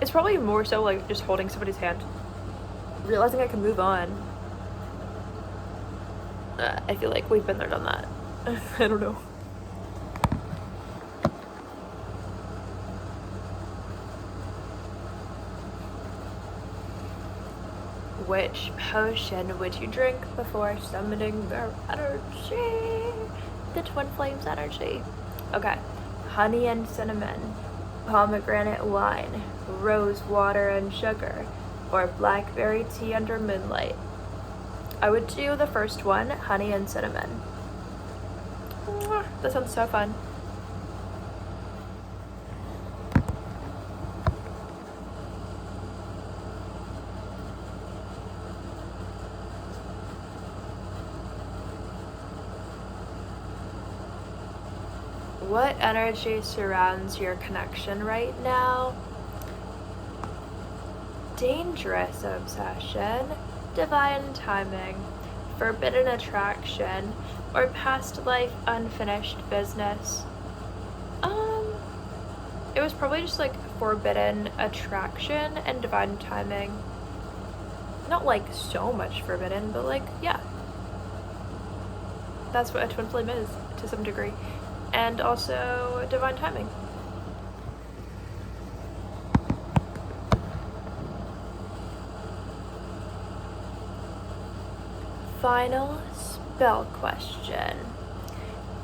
it's probably more so like just holding somebody's hand. Realizing I can move on, I feel like we've been there, done that. I don't know. Which potion would you drink before summoning their energy? The twin flames energy. Okay. Honey and cinnamon, pomegranate wine, rose water and sugar, or blackberry tea under moonlight. I would do the first one, honey and cinnamon. That sounds so fun. What energy surrounds your connection right now? Dangerous obsession, divine timing, forbidden attraction, or past life unfinished business? It was probably just like forbidden attraction and divine timing. Not like so much forbidden, but like, yeah. That's what a twin flame is, to some degree. And also divine timing. Final spell question.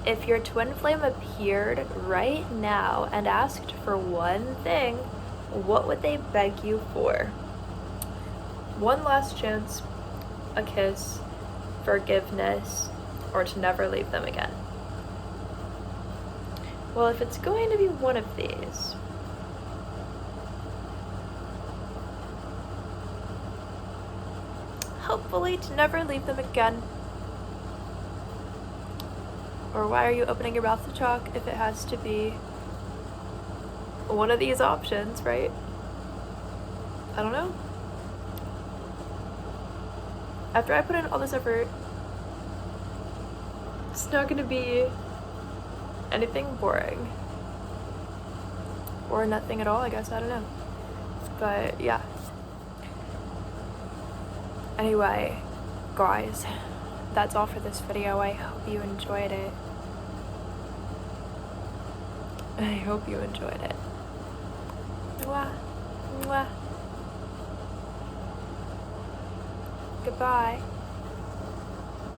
If your twin flame appeared right now and asked for one thing, what would they beg you for? One last chance, a kiss, forgiveness, or to never leave them again. Well, if it's going to be one of these, hopefully to never leave them again. Or why are you opening your mouth to talk if it has to be one of these options, right? I don't know. After I put in all this effort, it's not gonna be anything boring. or nothing at all, I guess, I don't know. But yeah. Anyway, guys, that's all for this video. I hope you enjoyed it. I hope you enjoyed it. Mwah. Mwah. Goodbye.